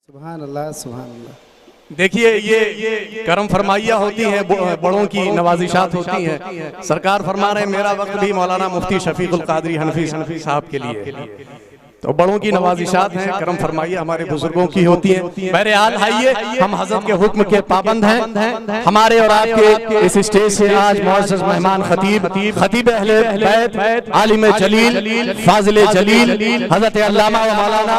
सुभान अल्लाह सुभान अल्लाह। देखिए ये करम फरमाइया होती हैं, बड़ों की नवाजिशात होती हैं। सरकार फरमा रहे हैं मेरा वक्त भी मौलाना मुफ्ती शफीकुल कादरी हनफी साहब के लिए, तो बड़ों की नवाजिशात हैं, करम फरमाइया हमारे बुजुर्गों की होती हैं। बहरहाल आइए, हम हजरत के हुक्म के पाबंद हैं। हमारे और आपके इस स्टेज से आज मुअज़्ज़ज़ मेहमान खतीब अहले बैत आलिम जलील फाजिल जलील हजरत अल्लामा व मौलाना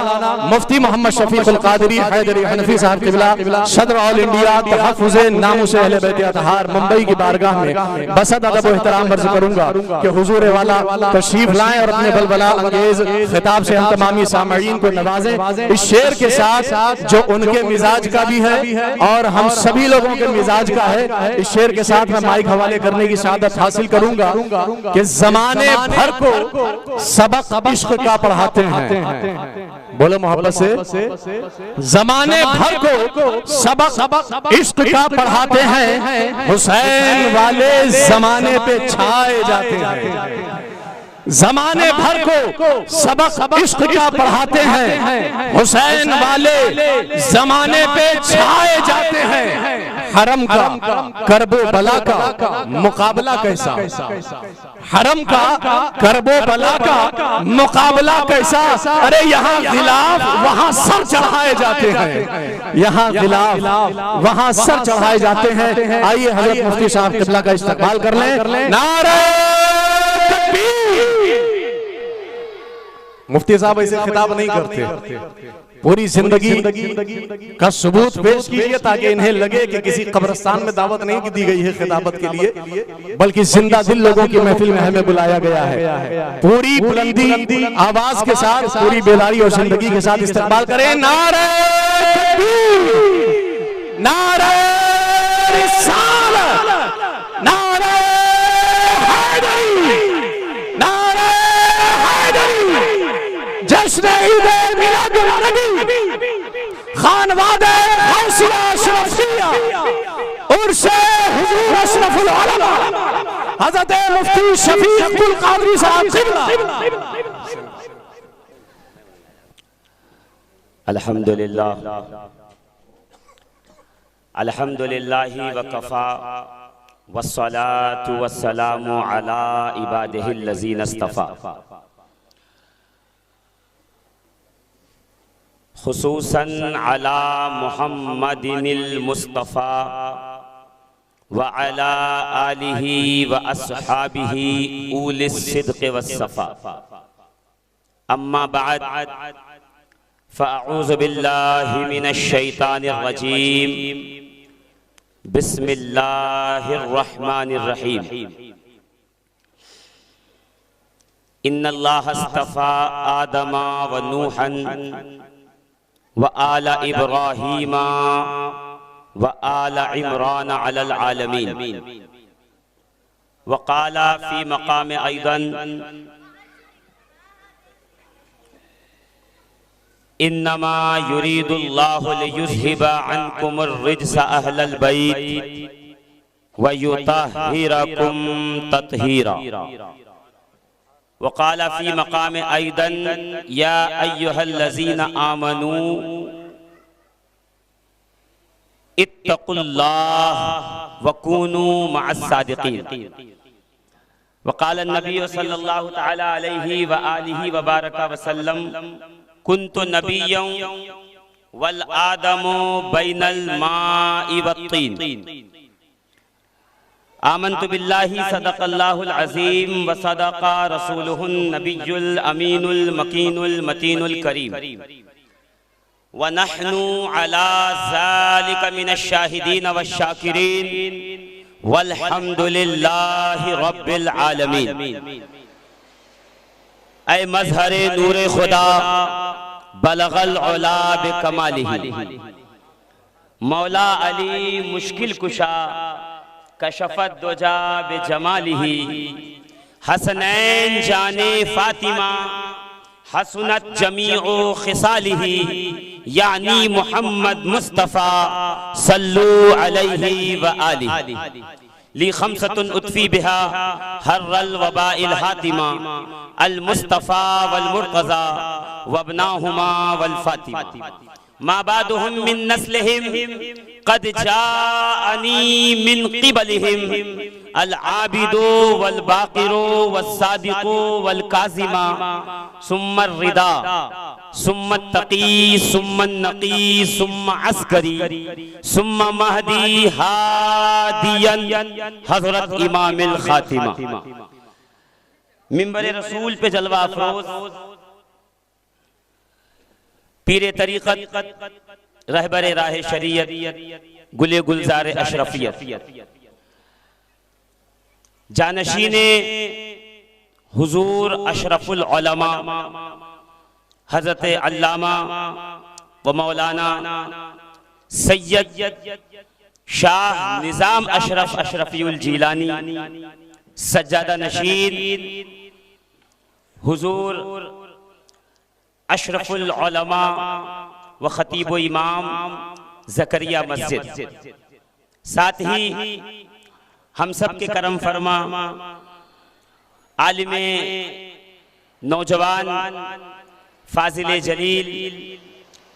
मुफ्ती मोहम्मद शफीकुल कादरी हैदरी हनफी साहब क़िबला सदर ऑल इंडिया तहफ़्फ़ुज़ नामुस अहले बैत अतहार मुंबई की बारगाह में बसद अदब व एहतराम अर्ज़ करूंगा कि हुजूर वाला तशरीफ लाएं और अपने बलबला अंगेज खिताब से हम तमामी सामईन को नवाजें। इस शेर के साथ जो उनके मिजाज का भी है और हम सभी लोगों के मिजाज का है, इस शेर के साथ मैं माइक हवाले करने की सआदत हासिल करूंगा कि जमाने भर को सबक इश्क का पढ़ाते हैं। बोलो मोहब्बत से, जमाने भर को सबक इश्क का पढ़ाते हैं। हुसैन वाले जमाने पे छाए जाते हैं। जमाने भर को सबक इश्क का पढ़ाते हैं। हुसैन वाले जमाने पे छाए जाते हैं। हरम का करबो बला का मुकाबला कैसा, हरम का करबो बला का मुकाबला कैसा। अरे यहाँ गिलाफ वहाँ सर चढ़ाए जाते हैं, यहाँ गिलाफ वहाँ सर चढ़ाए जाते हैं। आइए हजरत मुफ्ती साहब क़िबला का इस्तकबाल कर लें। नारे मुफ्ती साहब ऐसे खिताब नहीं करते, पूरी जिंदगी का सबूत पेश कीजिए ताकि इन्हें लगे कि किसी कब्रिस्तान में दावत नहीं दी गई है खिताबत के लिए, बल्कि जिंदा दिल लोगों की महफिल में हमें बुलाया गया है। पूरी बुलंदी आवाज के साथ, पूरी बेदारी और जिंदगी के साथ इस्तकबाल करें। नारे नारे रिसालत, नारे हैदरी, नारे हैदरी, जश्न ईद मिलादुन नबी, खानवादे गौसिया अशरफिया, उर्से हुजूर अशरफुल उलमा हजरत मुफ्ती शफीकुल कादरी साहब क़िबला। अल्हम्दुलिल्लाह अल्हम्दुलिल्लाहि वकफ़ा वस्सलातु वस्सलामु अला इबादिहिल लज़ीना इस्तफ़ा। खुसूसन अला मुहम्मदिनिल मुस्तफ़ा व अला आलिही व अस्हाबिही उलिस सिद्क़ वस्सफ़ा। अम्मा बअद फ़अऊज़ु बिल्लाहि मिनश शैतानिर रजीम। बिस्मिल्लाहिर रहमानिर रहीम। इन्नल्लाह अस्तफ़ा आदमा व नूहन व आला इब्राहीमा व आला इमरान अलल आलमीन। व क़ाला फ़ी मक़ाम अयदन इन्नमा युरीदुल्लाहु लियुज़हिबा अन्कुमुर रिज्सा अहलल बैत व युतहिरकुम तत्हीरा। वक़ाला फ़ी मक़ाम अयदन या अय्युहल्लज़ीना आमनू इत्तक़ुल्लाह व कूनू मअस्सादिक़ीन। वक़ाला नबी सल्लल्लाहु तआला अलैहि व आलिहि व बारका वसल्लम कुन्तु नबिय्यन वल आदमु बैनल माइ वत्तीन। आमन्तु बिल्लाहि सदक़ल्लाहुल अज़ीम व सदक़ा रसूलुहुन नबियुल अमीनुल मकीनुल मतीनुल करीम व नहनु अला ज़ालिका मिनश शाहिदीन वश शाकिरीन वल्हम्दुलिल्लाहि रब्बिल आलमीन। ऐ मज़हरे नूरे खुदा बलगल उला बिकमालिही। मौला अली मुश्किल कुशा कशफत दुजा बिजमालिही। हसनैन जाने फातिमा हसनत जमीउ खिसालिही। यानी मुहम्मद मुस्तफ़ा सल्लु अलैहि व आलिहि। ली खमसतुन उत्फी बिहा हर्रल वबाइल हातिमा अल मुस्तफ़ा वल मुर्तज़ा वबनाहुमा वल फातिमा। मा बादुहुम मिन नस्लिहिम क़द जाअनी मिन क़िबलिहिम अल आबिदो वल बाक़िरो वस्सादिक़ो वल काज़िमा सुम्मा रिदा सुम्मा तक़ी सुम्मा नक़ी सुम्मा अस्करी सुम्मा महदी हादियन हज़रत इमामुल ख़ातिमा। मिंबर रसूल पे जलवा अफरोज पीरे तरीक़त रहबरे राह शरीयत गुले गुलजार अशरफियत जानशीने हुजूर अशरफुल उलमा हज़रत अल्लामा व मौलाना सैयद शाह निज़ाम अशरफ अशरफियुल जीलानी सज्जादा नशीन हुजूर अशरफुल उलमा व खतीब व इमाम ज़करिया मस्जिद, साथ ही हम सब के करम फरमा आलिम नौजवान फाजिल जलील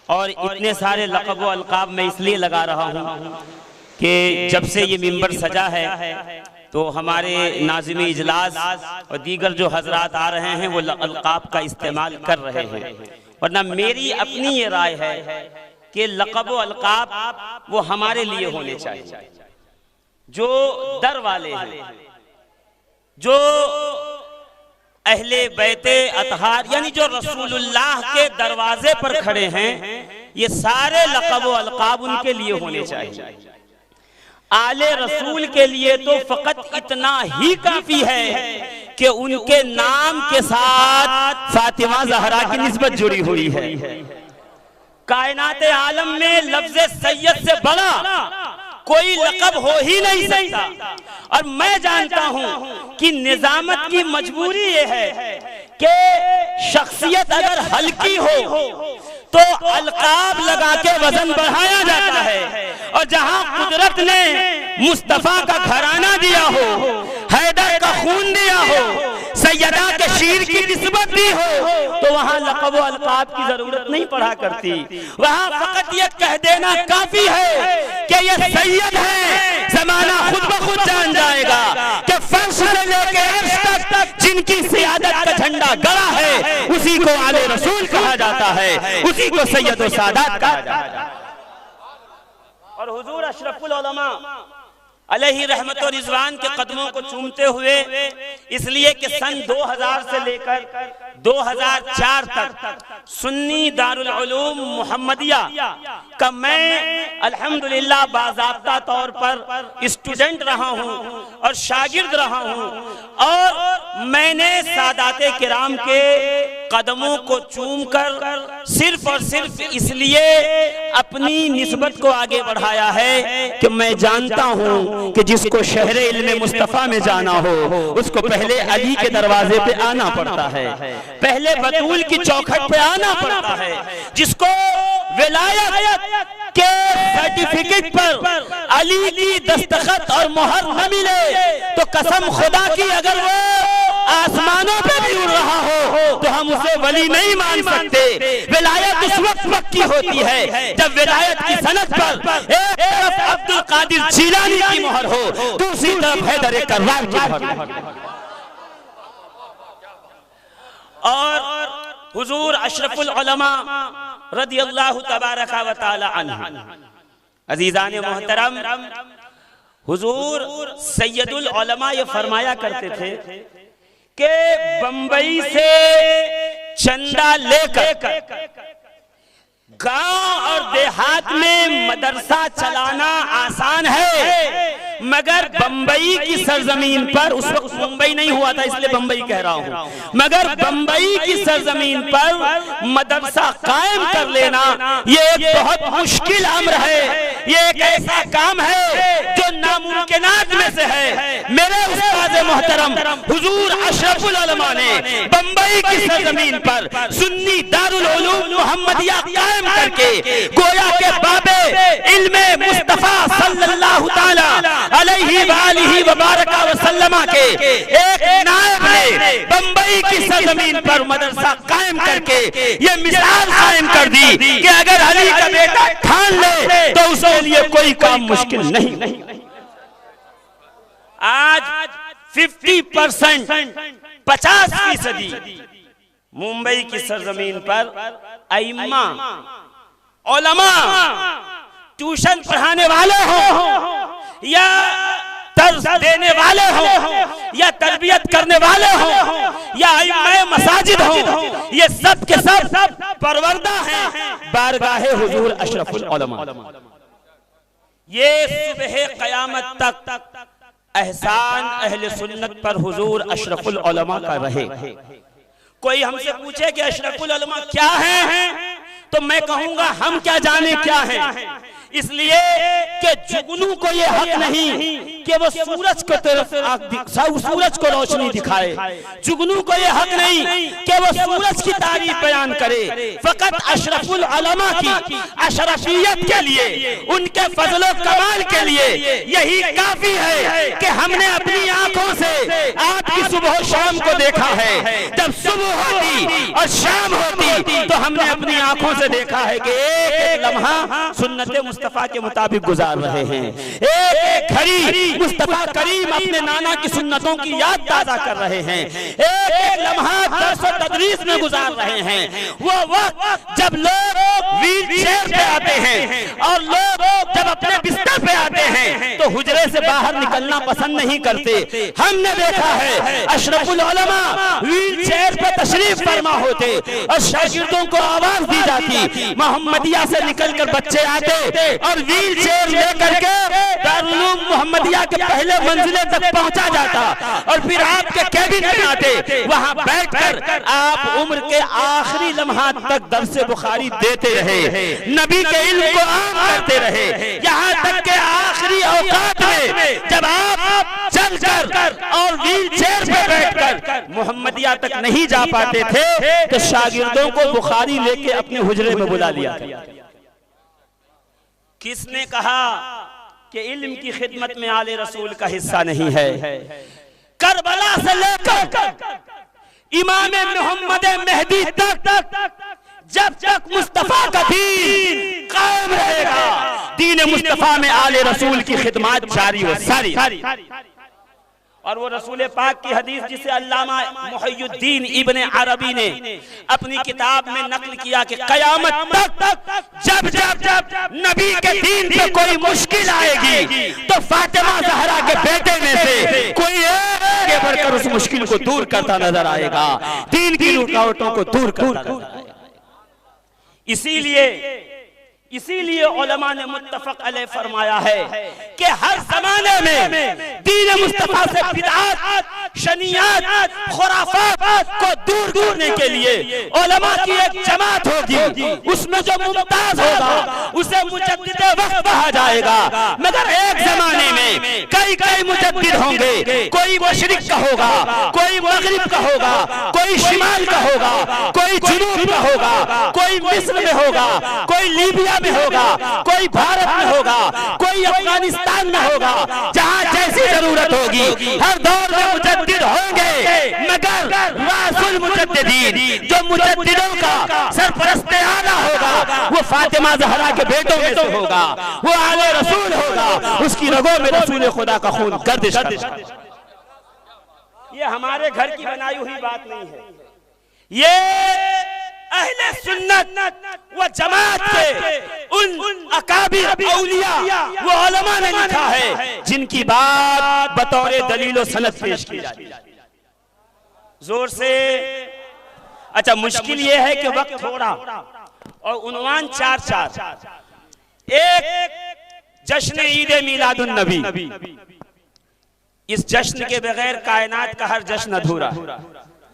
और इतने सारे लक़ब व अलक़ाब मैं इसलिए लगा रहा हूँ कि जब से ये मिंबर सजा है तो हमारे नाज़िम इजलास और दीगर जो हजरात आ रहे हैं वो अलक़ाब का इस्तेमाल कर रहे हैं, वरना मेरी अपनी ये राय है कि लक़ब व अलक़ाब वो हमारे लिए होने चाहिए जो दर वाले हैं, जो अहले बैते अतहार यानी जो रसूलुल्लाह के दरवाजे पर खड़े हैं, ये सारे लक़ब व अलक़ाब उनके लिए होने चाहिए। आले रसूल के लिए तो फकत इतना ही काफी है कि उनके नाम के साथ फातिमा ज़हरा की निस्बत जुड़ी हुई है। कायनात आलम में लफ्ज़ सैयद से बड़ा कोई लक़ब हो ही नहीं सकता। और मैं जानता हूं कि निजामत की मजबूरी ये है कि शख्सियत अगर हल्की हो तो अलकाब लगा के वजन बढ़ाया जाता है, और जहां कुदरत ने मुस्तफा का घराना दिया हो, हैदर का खून दिया हो, सैयदा के शीर की निस्बत दी हो, तो वहां लक़ब व अलकाब की जरूरत नहीं पड़ा करती। वहां फकत ये कह देना काफी है कि ये सैयद है। ज़माना खुद ब खुद जान जाएगा कि फर्श से लेके अर्श तक जिनकी सियादत का झंडा गड़ा है उसी को आले रसूल कहा जाता है, उसी को सैयद व सादात कहा जाता है। और हुजूर अशरफुल उलमा अलैहि रहमत और रिज़वान के कदमों को चूमते हुए, इसलिए कि सन 2000 से लेकर 2004 तक सुन्नी दारुल उलूम मुहम्मदिया का मैं अल्हम्दुलिल्लाह बाज़ाब्ता तौर पर स्टूडेंट रहा हूँ और शागिर्द रहा हूँ, और मैंने सादाते किराम के कदमों को चूमकर सिर्फ और सिर्फ इसलिए अपनी निस्बत को आगे बढ़ाया है कि मैं जानता हूँ कि जिसको शहरे इल्मे मुस्तफा में जाना हो उसको पहले अली के दरवाजे पे आना पड़ता है, पहले बतूल की चौखट पे आना पड़ता है। जिसको विलायत के सर्टिफिकेट पर अली की दस्तखत और मोहर न मिले तो कसम खुदा की अगर वो आसमानों पे भी उड़ रहा हो तो हम उसे वली नहीं मान सकते। विलायत उस वक्त पक्की होती है जब विलायत की सनद पर एक तरफ अब्दुल कादिर जीलानी की मोहर हो, दूसरी तरफ हैदर कर्रार की मोहर। और हुजूर अशरफुल उलमा रदियल्लाहु तबारक व तआला अन्हु, अजीजान मोहतरम, हुजूर सैयदुल उलमा ये फरमाया करते थे कि बंबई से चंदा लेकर गांव और देहात में मदरसा चलाना आसान है, मगर बंबई की सरजमीन पर, उस वक्त मुंबई नहीं हुआ था इसलिए बंबई कह रहा हूं, मगर बंबई की सरजमीन पर मदरसा कायम कर लेना ये एक बहुत मुश्किल अम्र है। ये एक ऐसा काम है जो नामुमकिनात में से है। मेरे उस्ताद मोहतरम हुजूर अशरफुल उलमा ने बंबई की सरजमीन पर सुन्नी दारुल उलूम मुहम्मदिया कायम करके गोया के बाबे इल्मे मुस्तफा सल्लल्लाहु ताला अलैहि व आलिहि व बारका व सल्लमा के एक नायब ने बंबई की सरजमीन पर मदरसा कायम करके ये मिसाल कायम कर दी कि अगर अली का बेटा ठान ले तो उसके लिए कोई काम मुश्किल नहीं। आज 50% 50% मुंबई की सरजमीन पर अइम्मा उलमा ट्यूशन पढ़ाने वाले हो या दर्स देने वाले हो या तरबियत करने वाले हो या अइम्मा मसाजिद हो, ये सब के सब परवरदा हैं बारगाहे हुजूर अशरफुल उलमा। ये सुबह क़यामत तक एहसान अहले सुन्नत पर हुजूर अशरफुल उलमा का रहे। कोई हमसे पूछे कि अशरफुल उलमा क्या है, तो मैं कहूंगा हम क्या जाने क्या है, इसलिए कि जुगनू को ये हक नहीं कि वो सूरज को सूरज को रोशनी दिखाए, जुगनू को ये हक नहीं कि वो सूरज की तारीफ बयान करे। फकत अशरफुल उलमा की अशरफियत के लिए, उनके फजलो कमाल के लिए यही काफी है कि हमने अपनी आंखों से आपकी सुबह शाम को देखा है। जब सुबह होती और शाम होती तो हमने अपनी आंखों से देखा है कि एक लम्हा सुन्नत मुस्तफा के मुताबिक गुजार रहे हैं, एक घड़ी मुस्तफा करीम अपने नाना की सुन्नतों की याद ताजा कर रहे हैं, एक लम्हा दर्स और तदरीस में गुजार रहे हैं। वो वक्त जब लोग व्हील चेयर पे आते हैं और लोग जब अपने बिस्तर पे आते हैं तो हुजरे से बाहर निकलना पसंद नहीं करते। हमने देखा है अशरफुल उलमा व्हील चेयर पे तशरीफ फरमा होते और शागिर्दों को आवाज दी जाती, मोहम्मदिया से निकलकर बच्चे आते और व्हील चेयर लेकर के दारुल उलूम मोहम्मदिया के पहले मंजिले तक पहुंचा जाता और फिर आपके कैबिन में आते, वहां बैठकर आप उम्र के आखिरी लम्हात तक दर्स बुखारी देते रहे, नबी के इल्म को आम करते रहे, यहाँ तक के आखिरी औकात में जब आप चलकर और व्हील चेयर पे बैठकर मोहम्मदिया तक नहीं जा पाते थे तो शागिर्दों को बुखारी लेके अपने हुजरे में बुला लिया। किसने कहा कि इल्म की खिदमत में आले रसूल का हिस्सा नहीं है? करबला से लेकर इमाम मोहम्मद मेहदी तक जब तक मुस्तफा का दीन कायम रहेगा, दीन मुस्तफा में आले रसूल की खिदमत जारी हो सारी। और वो रसूल पाक की हदीस जिसे अल्लामा मुहय्यिद्दीन इब्ने अरबी ने अपनी किताब में नकल किया कि कयामत तक जब जब जब नबी के दीन पे कोई मुश्किल आएगी तो फातिमा ज़हरा के बेटे में से कोई आगे बढ़कर उस मुश्किल को दूर करता नजर आएगा, दीन की रुकावटों को दूर करता नजर आएगा। इसीलिए उलमा ने मुत्तफक अलैह फरमाया है कि हर जमाने में दीन मुस्तफा से बिदअत, शनियात, खुराफात को दूर करने के लिए उलमा की एक जमात होगी, उसमें जो मुमताज होगा उसे मुजद्दिद वक्त कहा जाएगा। मगर एक जमाने में कई मुजद्दिद होंगे, कोई मशरिक का होगा, कोई मगरिब का होगा, कोई शिमाल का होगा, कोई जुनूब का होगा, कोई मिस्र में होगा, कोई लीबिया में होगा, कोई भारत में होगा, कोई अफगानिस्तान में होगा, जहां जैसी जरूरत होगी हर दौर में मुजद्दिद होंगे। मगर रासुल मुजद्दिदीन जो मुजद्दिदों का सरपरस्त आला होगा वो फातिमा ज़हरा के बेटों में से होगा, वो आले रसूल होगा, उसकी रगों में रसूल खुदा का खून गर्दिश करता। ये हमारे घर की बनाई हुई बात नहीं है, ये अहले सुन्नत व जमात के उन अकाबिर औलिया वो उलमा ने लिखा है जिनकी बात बतौर दलील व सनद पेश की जाती है। जोर से अच्छा, मुश्किल ये है कि वक्त थोड़ा और उन्वान चार। एक जश्न ईद मिलादुन नबी, इस जश्न के बगैर कायनात का हर जश्न अधूरा।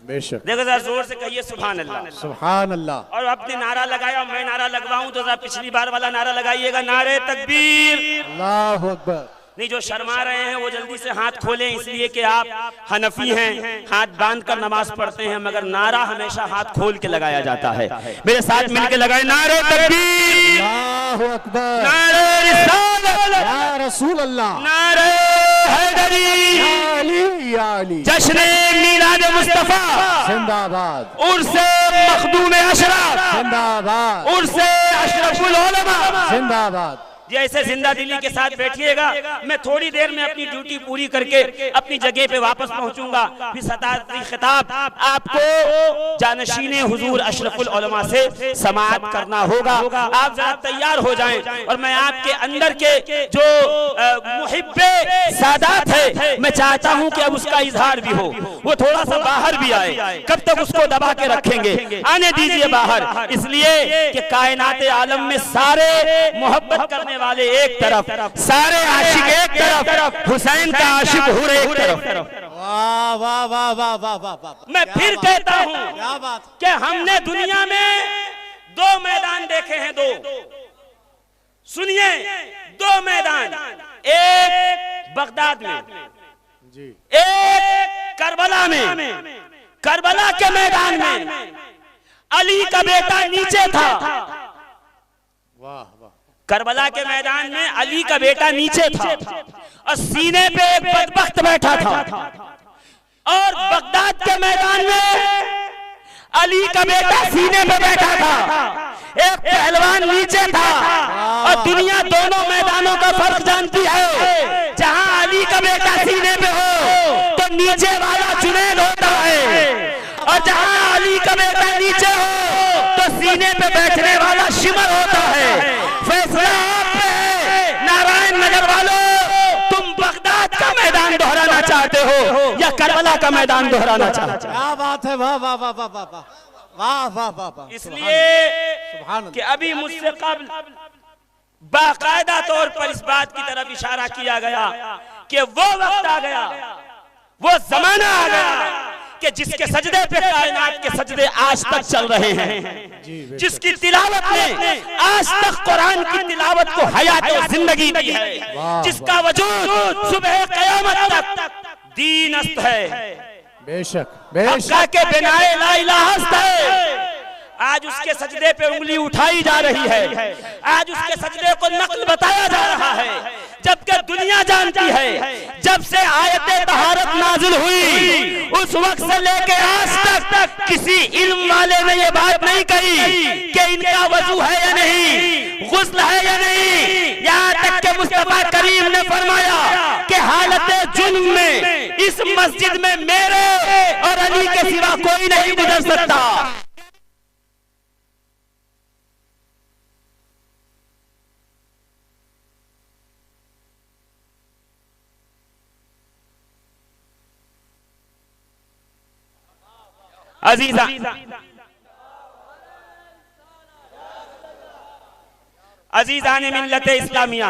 बेशक। देखो जरा जोर से कहिए सुभान अल्लाह, सुभान अल्लाह। और आपने नारा लगाया, मैं नारा लगवाऊं तो जरा पिछली बार वाला नारा लगाइएगा, नारे तकबीर, अल्लाहु अकबर। नहीं जो शर्मा रहे हैं वो जल्दी से हाथ खोलें, इसलिए कि आप हनफी हैं, हाथ बांध कर नमाज पढ़ते हैं, मगर नारा हमेशा हाथ खोल के लगाया जाता है। मेरे साथ मिलकर लगाए, नारे तकबीर, अल्लाहु अकबर, नारे रिसालत, या रसूल अल्लाह, नारे हैदरी, अली जश्न मीलाद मुस्तफा जिंदाबाद, उर्से मखदूम अशरफ जिंदाबाद, उर्से अशरफुल उलमा जिंदाबाद। जी ऐसे जिंदा दिली के साथ बैठिएगा। मैं थोड़ी देर में अपनी ड्यूटी पूरी करके अपनी जगह पे वापस पहुंचूंगा। फिर सदाती खिताब आपको जानशीने हुजूर अशरफुल उलमा से समाअत करना होगा। आप जरा तैयार हो जाएं और मैं आपके अंदर के जो मुहिब्बे सादात है, मैं चाहता हूं कि अब उसका इजहार भी हो, वो थोड़ा सा बाहर भी आए। कब तक उसको दबा के रखेंगे? आने दीजिए बाहर, इसलिए कि कायनात आलम में सारे मोहब्बत करने वाले एक तरफ, सारे आशिक एक तरफ, हुसैन का आशिक हूर एक तरफ। वाह वाह वाह वाह वाह वाह वाह। मैं फिर कहता हूं क्या बात, कि हमने दुनिया में दो मैदान देखे हैं, दो, सुनिए, दो मैदान, एक बगदाद में जी, एक करबला में। करबला के मैदान में अली का बेटा नीचे था। वाह वाह, करबला के मैदान में अली का बेटा नीचे था और सीने पे एक बदबख्त बैठा था। और बगदाद के मैदान में अली का बेटा सीने पे बैठा था, एक पहलवान नीचे था। और दुनिया दोनों मैदानों का फर्क जानती है। जहां अली का बेटा सीने पे हो तो नीचे वाला जुनैद होता है, और जहां अली का बेटा नीचे हो तो सीने पे बैठने वाला शिमर होता है। फैसला आप पे है, नारायण नगर वालों, तुम बगदाद का मैदान दोहराना चाहते हो या करबला का मैदान दोहराना चाहते हो? क्या बात है, वाह वाह वाह वाह वाह वाह वाह वाह वाह वाह। इसलिए कि अभी मुझसे कबल बाकायदा तौर पर इस बात की तरफ इशारा किया गया कि वो वक्त आ गया, वो जमाना आ गया कि जिसके सजदे पे कायनात के सजदे आज तक चल रहे हैं, जिसकी तिलावत ने आज तक कुरान की तिलावत को हयात और जिंदगी दी है, जिसका वजूद सुबह क़यामत तक दीनस्त है, बेशक हक्का के बिनाए ला इलाहस्त है। आज उसके सजदे पे उंगली उठाई जा रही है, आज उसके सजदे को नकल बताया जा रहा है, जबकि दुनिया जानती है जब से आयते तहारत नाजिल हुई उस वक्त से लेके आज तक किसी इल्म वाले ने ये बात नहीं कही कि इनका वजू है या नहीं, गुस्ल है या नहीं। यहाँ तक के मुस्तफा करीम ने फरमाया कि हालत जुर्म में इस मस्जिद में मेरे और अली के सिवा कोई नहीं गुजर सकता। अजीजा अजीजाने मिल्लत इस्लामिया,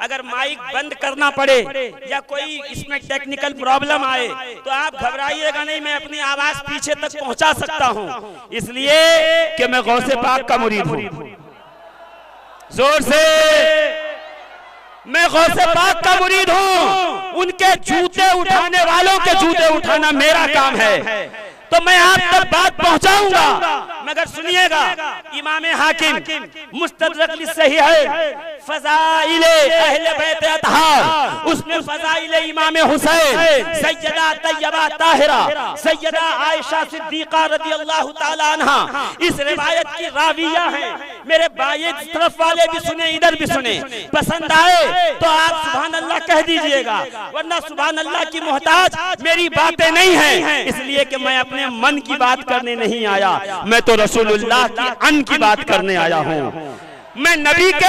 अगर माइक बंद करना पड़े या कोई इसमें टेक्निकल प्रॉब्लम आए तो आप घबराइएगा नहीं, मैं अपनी आवाज पीछे तक पहुंचा सकता हूं, इसलिए कि मैं गौसे पाक का मुरीद हूं। जोर से, मैं गौसे पाक का मुरीद हूं। उनके जूते उठाने वालों के जूते उठाना मेरा काम है, तो मैं आप तक बात पहुंचाऊंगा, मगर सुनिएगा। इमाम हाकिम मुस्तदरक सही है फज़ाइल अहले बैत अतहार, उसमें फज़ाइल इमाम हुसैन, सैयदा तैयबा ताहिरा, सैयदा आयशा सिद्दीका रज़ियल्लाहु ताला अन्हा इस रिवायत की राविया हैं। मेरे भाई तरफ वाले भी सुने, इधर भी सुने, पसंद आए तो आप सुभान अल्लाह कह दीजिएगा, वरना सुभान अल्लाह की मोहताज मेरी बातें नहीं है, इसलिए कि मैं अपने मन की बात करने नहीं आया, मैं तो रसूलुल्लाह की अन की बात करने आया हूँ, मैं नबी के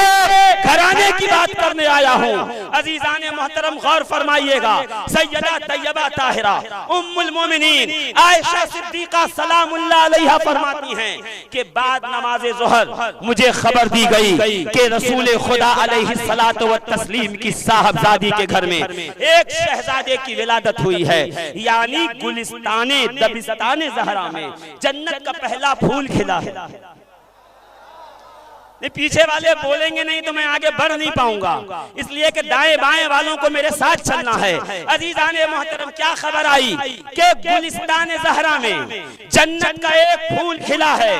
घराने की बात करने आया हूँ। अजीजाने मोहतरम गौर फरमाइएगा, सैयदा तैयबा ताहिरा उम्मुल मोमिनीन आयशा सिद्दीका सलामुल्लाह अलैहा फरमाती हैं कि बाद नमाज ज़ोहर मुझे खबर दी गई कि रसूल खुदा अलैहि सलातो व तस्लीम की साहबजादी के घर में एक शहजादे की विलादत हुई है, यानी गुलिस्ताने दबिस्ताने ज़हरा में जन्नत का पहला फूल खिला है। पीछे वाले बोलेंगे नहीं तो मैं आगे बढ़ नहीं पाऊंगा, इसलिए कि दाएं बाएं वालों को मेरे साथ चलना है। अजीजाने मोहतरम, क्या खबर आई कि गुलिस्तान ज़हरा में जन्नत का एक फूल खिला है।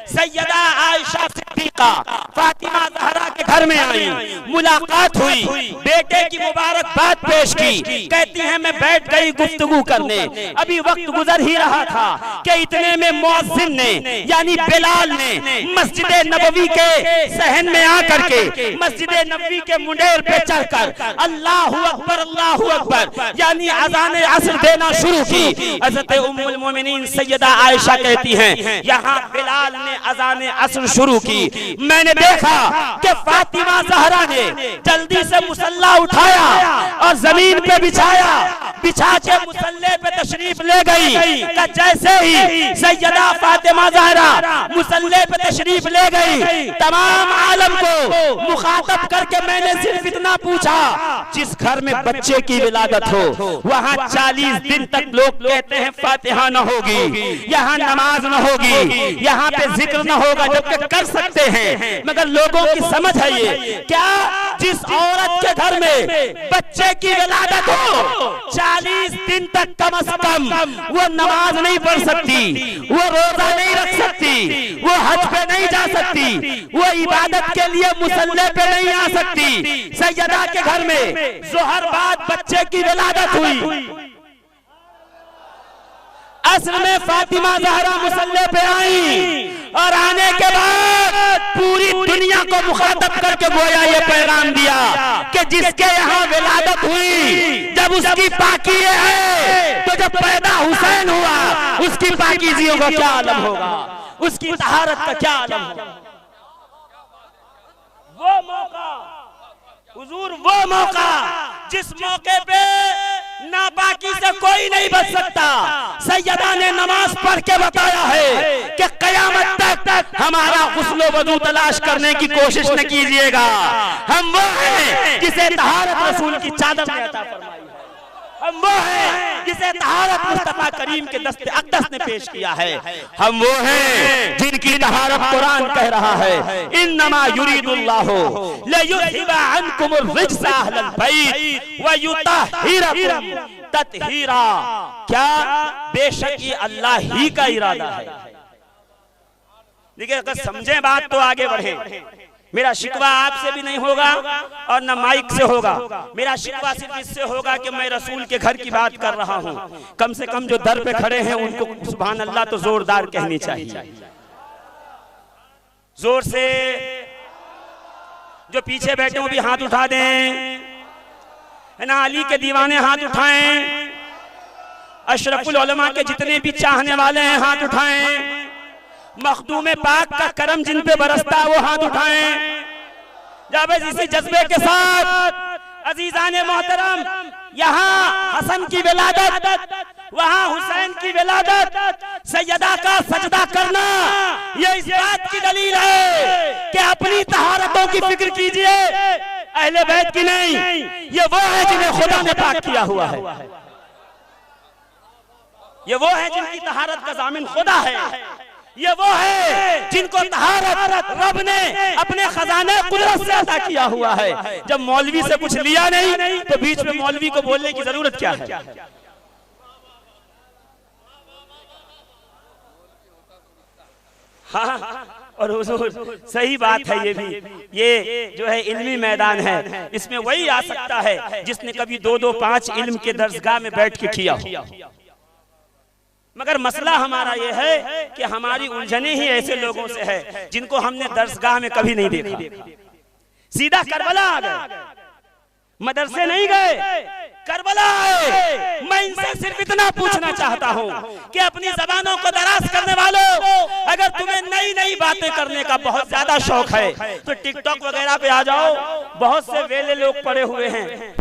सैयदा आयशा सिद्दीका फातिमा ज़हरा के घर में आई, मुलाकात हुई, बेटे की मुबारकबाद पेश की। कहती हैं मैं बैठ गई गुफ्तगू करने, अभी वक्त गुजर ही रहा था कि इतने में मुअज्जिन ने यानी बिलाल ने मस्जिद नबवी के सहन में आकर के मस्जिद नबवी के मुंडेर पे चढ़कर अल्लाहु अकबर यानी अज़ान असर देना शुरू की। हज़रत उम्मुल मोमिनीन सैयदा आयशा कहती हैं यहाँ बिलाल ने अज़ान असर शुरू की। मैंने देखा कि फातिमा ज़हरा ने जल्दी से मुसल्ला उठाया और जमीन पे बिछाया, बिछा के मुसल्ले पे तशरीफ ले गई। जैसे ही सैयदा फातिमा ज़हरा मुसल्ले पे तशरीफ ले गई, तमाम आलम को मुखातब करके मैंने सिर्फ इतना पूछा, जिस घर में बच्चे की विलादत हो वहाँ 40 दिन तक लोग कहते हैं फातिहा न होगी, यहाँ नमाज न होगी, यहाँ पे जिक्र न होगा, जबकि कर सकते हैं, मगर लोगों की समझ है ये क्या जिस औरत के घर में बच्चे की विलादत हो 40 दिन तक कम से कम वो नमाज नहीं पढ़ सकती, वो रोजा नहीं रख सकती, वो हज पे नहीं जा सकती, वो इबादत के लिए मुसल्ले पे नहीं आ सकती। सैयदा के घर में ज़ोहर बाद बच्चे की विलादत हुई, असर में फातिमा ज़हरा मुसल्ले पे आई और आने के बाद पूरी दुनिया को मुखातब करके गोया ये पैगाम दिया कि जिसके यहाँ विलादत हुई जब उसकी पाकी है, तो जब पैदा हुसैन हुआ उसकी पाकीज़ियों का क्या आलम होगा, उसकी तहारत का क्या आलम होगा। वो मौका हुजूर, वो मौका जिस मौके पे नापाकी से कोई नहीं बच सकता, सैयदा ने नमाज पढ़ के बताया है कि क़यामत तक हमारा गुस्ल वज़ू तलाश करने की कोशिश न कीजिएगा। हम वो हैं जिसे तहारत रसूल की चादर ने अता फरमाई है, हम वो हैं जिसे तहारत मुस्तफा करीम के दस्ते अक़दस ने पेश किया है, हम वो हैं जिनकी तहारत कुरान कह रहा है इन्नमा युरीदुल्लाहु लियुज़हिबा अन्कुमुर रिज्सा अहलल बैत व युतहिरकुम तत्हीरा। क्या बेशक ये अल्लाह ही का इरादा है। देखिए अगर समझें बात तो आगे बढ़े। मेरा शिकवा आपसे भी नहीं होगा और न माइक से होगा, मेरा शिकवा सिर्फ इससे होगा कि मैं रसूल के घर की बात कर रहा हूँ। कम से कम जो दर पे खड़े हैं उनको सुभान अल्लाह तो जोरदार कहनी चाहिए, जोर से। जो पीछे बैठे वो भी हाथ उठा दें, है ना, अली के दीवाने हाथ उठाएं, अशरफुल उलमा के जितने भी चाहने वाले हैं हाथ उठाएं, मखदूम पाक का करम जिन पे बरसता है वो हाथ उठाएं। जब इसी जज्बे के साथ अजीजाने मोहतरम यहाँ हसन की विलादत, वहाँ हुसैन की विलादत, सैयदा का सजदा करना ये इस बात की दलील है कि अपनी तहारतों की फिक्र कीजिए, अहले बैत की नहीं। ये वो है जिन्हें खुदा ने पाक किया हुआ है, ये वो है जिनकी तहारत का जामिन खुदा है, ये वो है जिनको तहारत रब ने अपने खजाने कुदरत से अता किया हुआ है। जब मौलवी से कुछ लिया नहीं तो बीच में मौलवी को बोलने की जरूरत क्या है। हाँ, और हुजूर सही बात है, ये भी ये जो है इल्मी मैदान है, इसमें वही आ सकता है जिसने कभी 2-2-5 इल्म के दर्सगाह में बैठ के किया। मगर मसला हमारा ये है कि हमारी उलझने ही ऐसे लोगों से है जिनको हमने दर्सगाह में कभी नहीं देखा। सीधा करबला आ गए, मदरसे नहीं गए, करबला आए। मैं इनसे सिर्फ इतना पूछना चाहता हूँ कि अपनी जबानों को दराज करने वालों, अगर तुम्हें नई नई बातें करने का बहुत ज्यादा शौक है तो टिकटॉक वगैरह पे आ जाओ, बहुत से वेले लोग पड़े हुए हैं।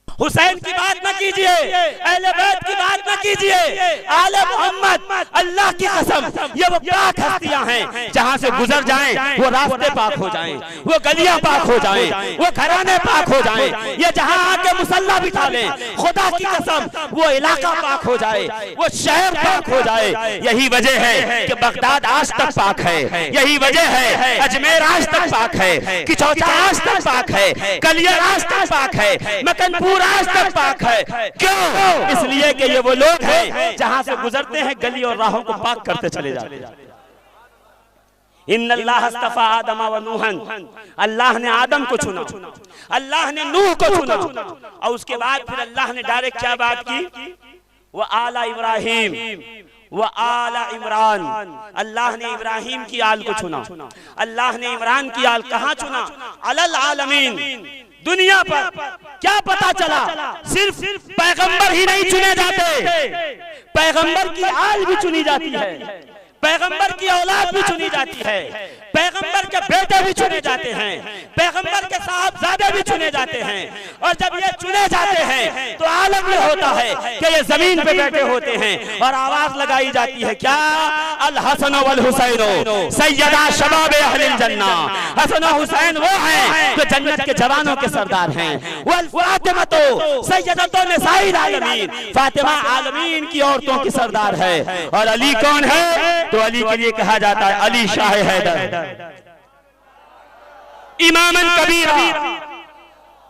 हुसैन की बात न कीजिए, अहले बैत की बात न कीजिए, आले मोहम्मद, अल्लाह की कसम ये वो पाक हस्तियां हैं जहां से गुजर जाएं वो रास्ते पाक हो जाएं, वो गलियां पाक हो जाएं, वो घराने पाक हो जाएं। ये जहां आके मुसल्ला बिठा लें, खुदा की कसम वो इलाका पाक हो जाए, वो शहर पाक हो जाए। यही वजह है कि बगदाद आज तक पाक है, यही वजह है अजमेर आज तक पाक है, किचौचा आज तक पाक है, कलियर आज तक पाक है, मकनपुर आज तक पाक है। क्यों? इसलिए कि ये वो लोग हैं जहां से गुजरते हैं गली और राहों को पाक करते चले जाते हैं। इन्नल्लाह अस्तफा आदम व नूहन, अल्लाह ने आदम को चुना, अल्लाह ने नूह को चुना, और उसके बाद फिर अल्लाह ने डायरेक्ट क्या बात की, वो आला इब्राहिम वो आला इमरान, अल्लाह ने इब्राहिम की आल को चुना, अल्लाह ने इमरान की आल कहाँ चुना, अलल आलमीन, दुनिया पर। क्या पता चला, सिर्फ पैगंबर ही नहीं चुने जाते, पैगंबर की आल भी चुनी जाती है, पैगंबर की औलाद भी चुनी जाती है, पैगंबर के बेटे भी चुने जाते हैं, पैगंबर के साहबजादे भी चुने जाते हैं। और जब ये चुने जाते हैं तो आलम ये होता है कि ये जमीन पे बैठे होते हैं और आवाज लगाई जाती है, क्या, अल हसन वल हुसैन सैयदा शबाब अहलिल जन्ना, हसन और हुसैन वो हैं जो जन्नत के जवानों के सरदार हैं, वल फातिमा तो सैयदतु निसाइल आलमीन, फातिमा आलमीन की औरतों की सरदार है। और अली कौन है? तो अली के लिए कहा जाता है अली शाह हैदर, इमामन कबीरा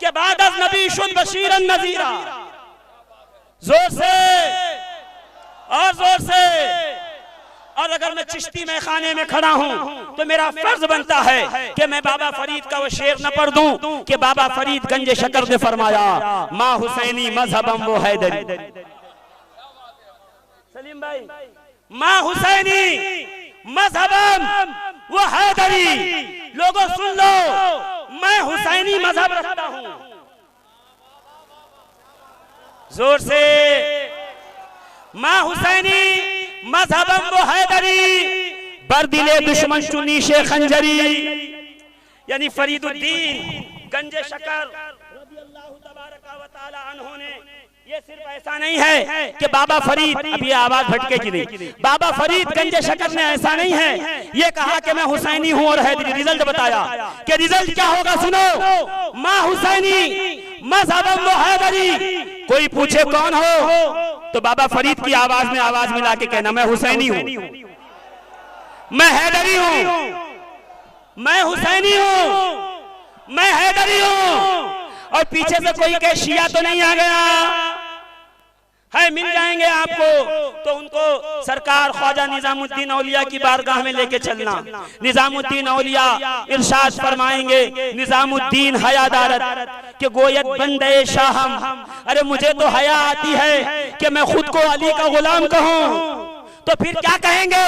के बाद नबी शुद्ध बशीरन नजीरा। जोर से और जोर से। और अगर मैं चिश्ती में खाने में खड़ा हूं तो मेरा फर्ज बनता है कि मैं बाबा फरीद का वो शेर न पढ़ दूं कि बाबा फरीद गंजे शकर ने फरमाया, माँ हुसैनी मजहबम वो हैदरी। सलीम भाई, माँ हुसैनी मजहबम वो हैदरी। लोगों सुन लो, मैं हुसैनी मजहब रखता हूं। जोर से, माँ हुसैनी मजहबम वो हैदरी, बरदिले दुश्मन चुनी शे खंजरी। यानी फरीदुद्दीन गंजे शकर रज़ियल्लाहु तबारक व तआला अन्हु ने, ये सिर्फ ऐसा नहीं है कि बाबा फरीद, अब ये आवाज भटकेगी नहीं, बाबा फरीद गंजे शकर ने ऐसा नहीं है ये कहा कि मैं हुसैनी हूं और हैदरी। रिजल्ट बताया कि रिजल्ट क्या होगा, सुनो, माँ हुसैनी मजहबम वो हैदरी। कोई पूछे कौन हो तो बाबा फरीद की आवाज में आवाज मिला के कहना, मैं हुसैनी हूं, मैं हैदरी हूं, मैं हुसैनी हूं, मैं हैदरी हूं। और पीछे से कोई कहे शिया तो नहीं आ गया है, मिल जाएंगे आपको, तो उनको सरकार ख्वाजा निजामुद्दीन औलिया की बारगाह में लेके चलना। निजामुद्दीन औलिया इरशाद फरमाएंगे, निजामुद्दीन हयादारत के गोयत बंदे शाहम। अरे मुझे तो हया आती है कि मैं खुद को अली का गुलाम कहूं, तो फिर क्या कहेंगे?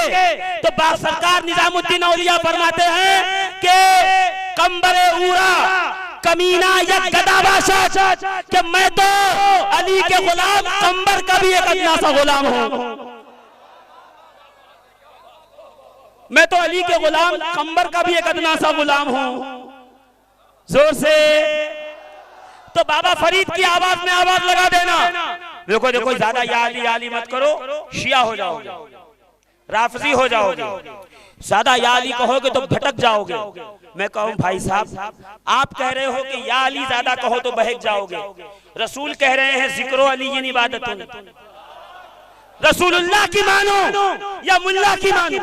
तो बाप सरकार निजामुद्दीन औलिया फरमाते हैं कि कंबरे ऊरा कमीना या गदाबाशा, कि मैं तो अली के गुलाम कंबर का भी एक अदना सा गुलाम हूं, मैं तो अली के गुलाम कंबर का भी एक अदना सा गुलाम हूं। जोर से। तो बाबा फरीद की आवाज में आवाज लगा देना। देखो देखो, ज्यादा या अली मत करो, शिया हो जाओगे, राफजी हो जाओगे, ज्यादा या अली कहोगे तो भटक जाओगे। मैं कहूं भाई साहब, आप कह रहे हो कि या अली ज्यादा कहो तो बहक जाओगे, रसूल कह रहे हैं जिक्रो अली इन इबादतुन, रसूलुल्लाह की मानो या मुल्ला की मानो।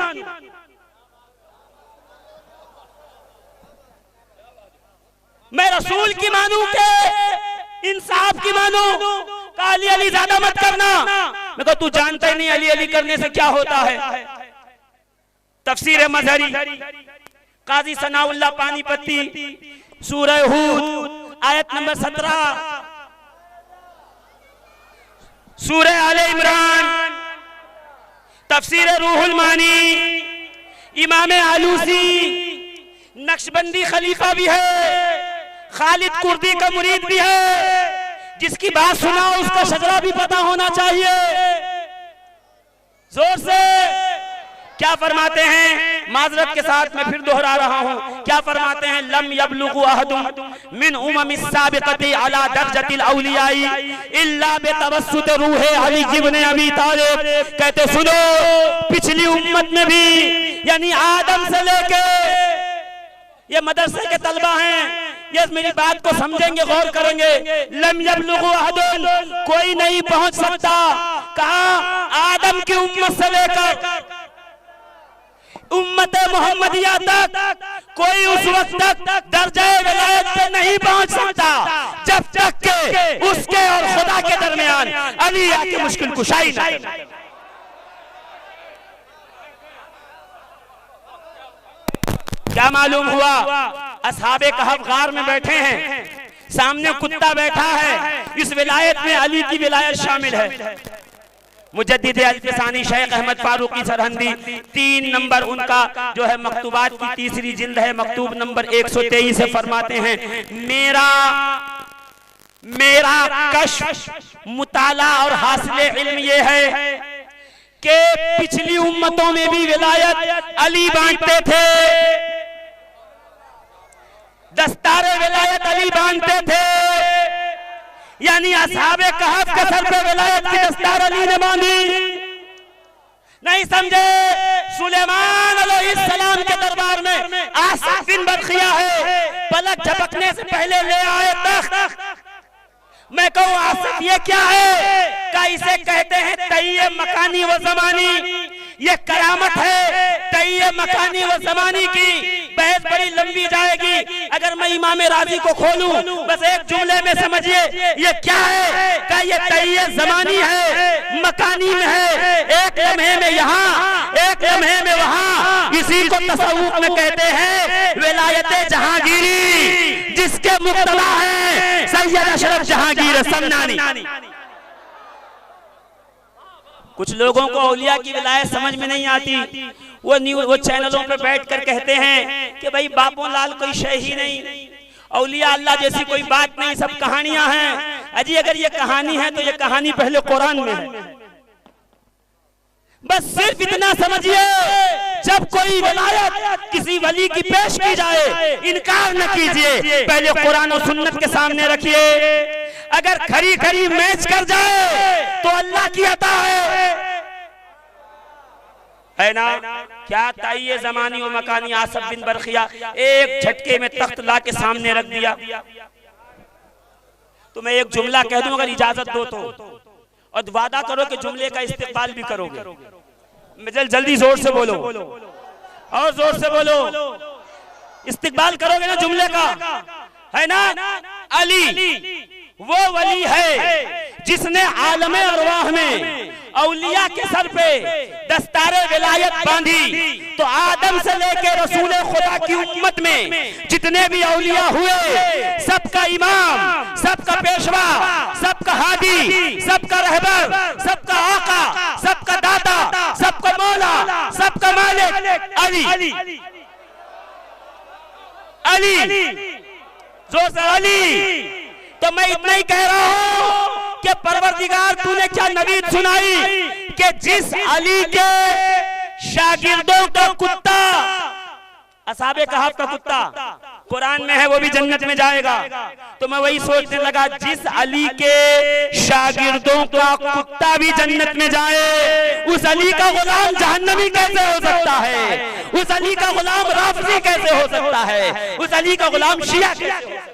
मैं रसूल की मानू के इंसाफ की मानू, अली अली ज्यादा मत करना। मैं कहूं तू जानता ही नहीं अली अली करने से क्या होता है। तफसीर मजहरी काजी सनाउल्लाह पानीपत्ती, सूरह हूद आयत नंबर 17, सूरह आले इमरान, तफसीर रूहुल मानी, इमाम आलूसी नक्शबंदी खलीफा भी है, खालिद कुर्दी का मुरीद भी है, जिसकी बात सुना उसका शजरा भी पता होना चाहिए। जोर से। क्या फरमाते हैं, माजरत के साथ मैं फिर दोहरा रहा हूं, क्या फरमाते हैं, लम यबलुगु अहदुम मिन उममिस साबिक़ति अला दर्जतिल औलियाई इल्ला बितवस्सुत रूह अली इब्न अबी तालिब। कहते सुनो, पिछली उम्मत में भी, यानी आदम से लेके, ये मदरसे के तलबा हैं, ये मेरी बात को समझेंगे, गौर करेंगे, लम यबलुगु अहदुन, कोई नहीं पहुंच सकता, कहा आदम की उम्मत से लेकर उम्मत मोहम्मदिया तक कोई उस वक्त तक दर्जे विलायत पे नहीं पहुंच सकता जब तक के उसके अली आके मुश्किल कुशाई ना करे। क्या मालूम हुआ, असहाबे कहफ गार में बैठे हैं, सामने कुत्ता बैठा है, इस विलायत में अली की विलायत शामिल है। मुजद्दिद अल-फ़सानी शेख अहमद फारूकी सरहंदी 3 नंबर उनका जो है मकतूबात की तीसरी जिल्द है, मकतूब नंबर 123 से फरमाते हैं, मेरा कश्फ मुताला और हासिले इल्म ये है कि पिछली उम्मतों में भी विलायत अली बांटते थे, दस्तारे विलायत अली बांधते थे, यानी असहाबे कहफ के सर पे विलायत की दस्तार अली ने बांधी। नहीं समझे, सुलेमान अलैहिस्सलाम के दरबार में आसिफ बिन बरखिया है, पलक झपकने से पहले ले आए तख्त। मैं कहूँ आसिफ ये क्या है, का इसे कहते हैं तैये मकानी व ज़मानी, ये करामत है तैये मकानी व ज़मानी की। बहस बड़ी लंबी जाएगी, अगर मैं इमाम राजी को खोलूं बस एक जुमले में समझिए ये क्या है, का ये तैये ज़मानी है, मकानी में है, एक लम्हे में यहाँ एक लम्हे में वहाँ। इसी को तसव्वुफ में कहते हैं विलायत जहांगीरी, जिसके मुक्तदा है सैयद अशरफ जहांगीर सन्नानी। कुछ लोगों को औलिया की विलायत समझ में नहीं आती, वो चैनलों पे बैठकर कहते हैं कि भाई बापों लाल कोई शय ही नहीं, औलिया अल्लाह जैसी कोई बात नहीं, सब कहानियां हैं। अजी अगर ये कहानी है तो ये कहानी पहले कुरान में है। बस सिर्फ इतना समझिए, जब कोई विलायत किसी वली की पेश की जाए इनकार न कीजिए, पहले कुरान और सुन्नत के सामने रखिए। अगर खरी खरी मैच कर जाए तो अल्लाह की अता है ना। क्या ताइये ज़मानी और मकानी आसिफ बिन बरखिया एक झटके में तख्त ला के सामने रख दिया। तो मैं एक जुमला कह दूं, अगर इजाजत दो तो, और वादा करो कि जुमले का इस्तेमाल भी करोगे। जल्दी जोर से बोलो, और जोर से बोलो, इस्तेमाल करोगे ना जुमले का, है ना। अली वो वली है जिसने आलमे अरवाह में औलिया के सर पे दस्तारे विलायत बांधी। तो आदम से लेकर रसूल खुदा की उम्मत में जितने भी औलिया हुए, सबका इमाम, सबका पेशवा, सबका हादी, सबका रहबर, सबका आका, सबका दाता, सबका मौला, सबका मालिक अली। अली जोर से अली। तो मैं इतना ही कह रहा हूं कि परवरदिगार तूने क्या नवीद सुनाई कि जिस अली के शागिर्दों का कुत्ता, असहाबे कहफ का कुत्ता कुरान में है, वो भी जन्नत में जाएगा। तो मैं वही सोचने लगा, जिस अली के शागिर्दों का कुत्ता भी जन्नत में जाए, उस अली का गुलाम जहन्नमी कैसे हो सकता है? उस अली का गुलाम राफजी कैसे हो सकता है? उस अली का गुलाम शिया कैसे हो सकता है?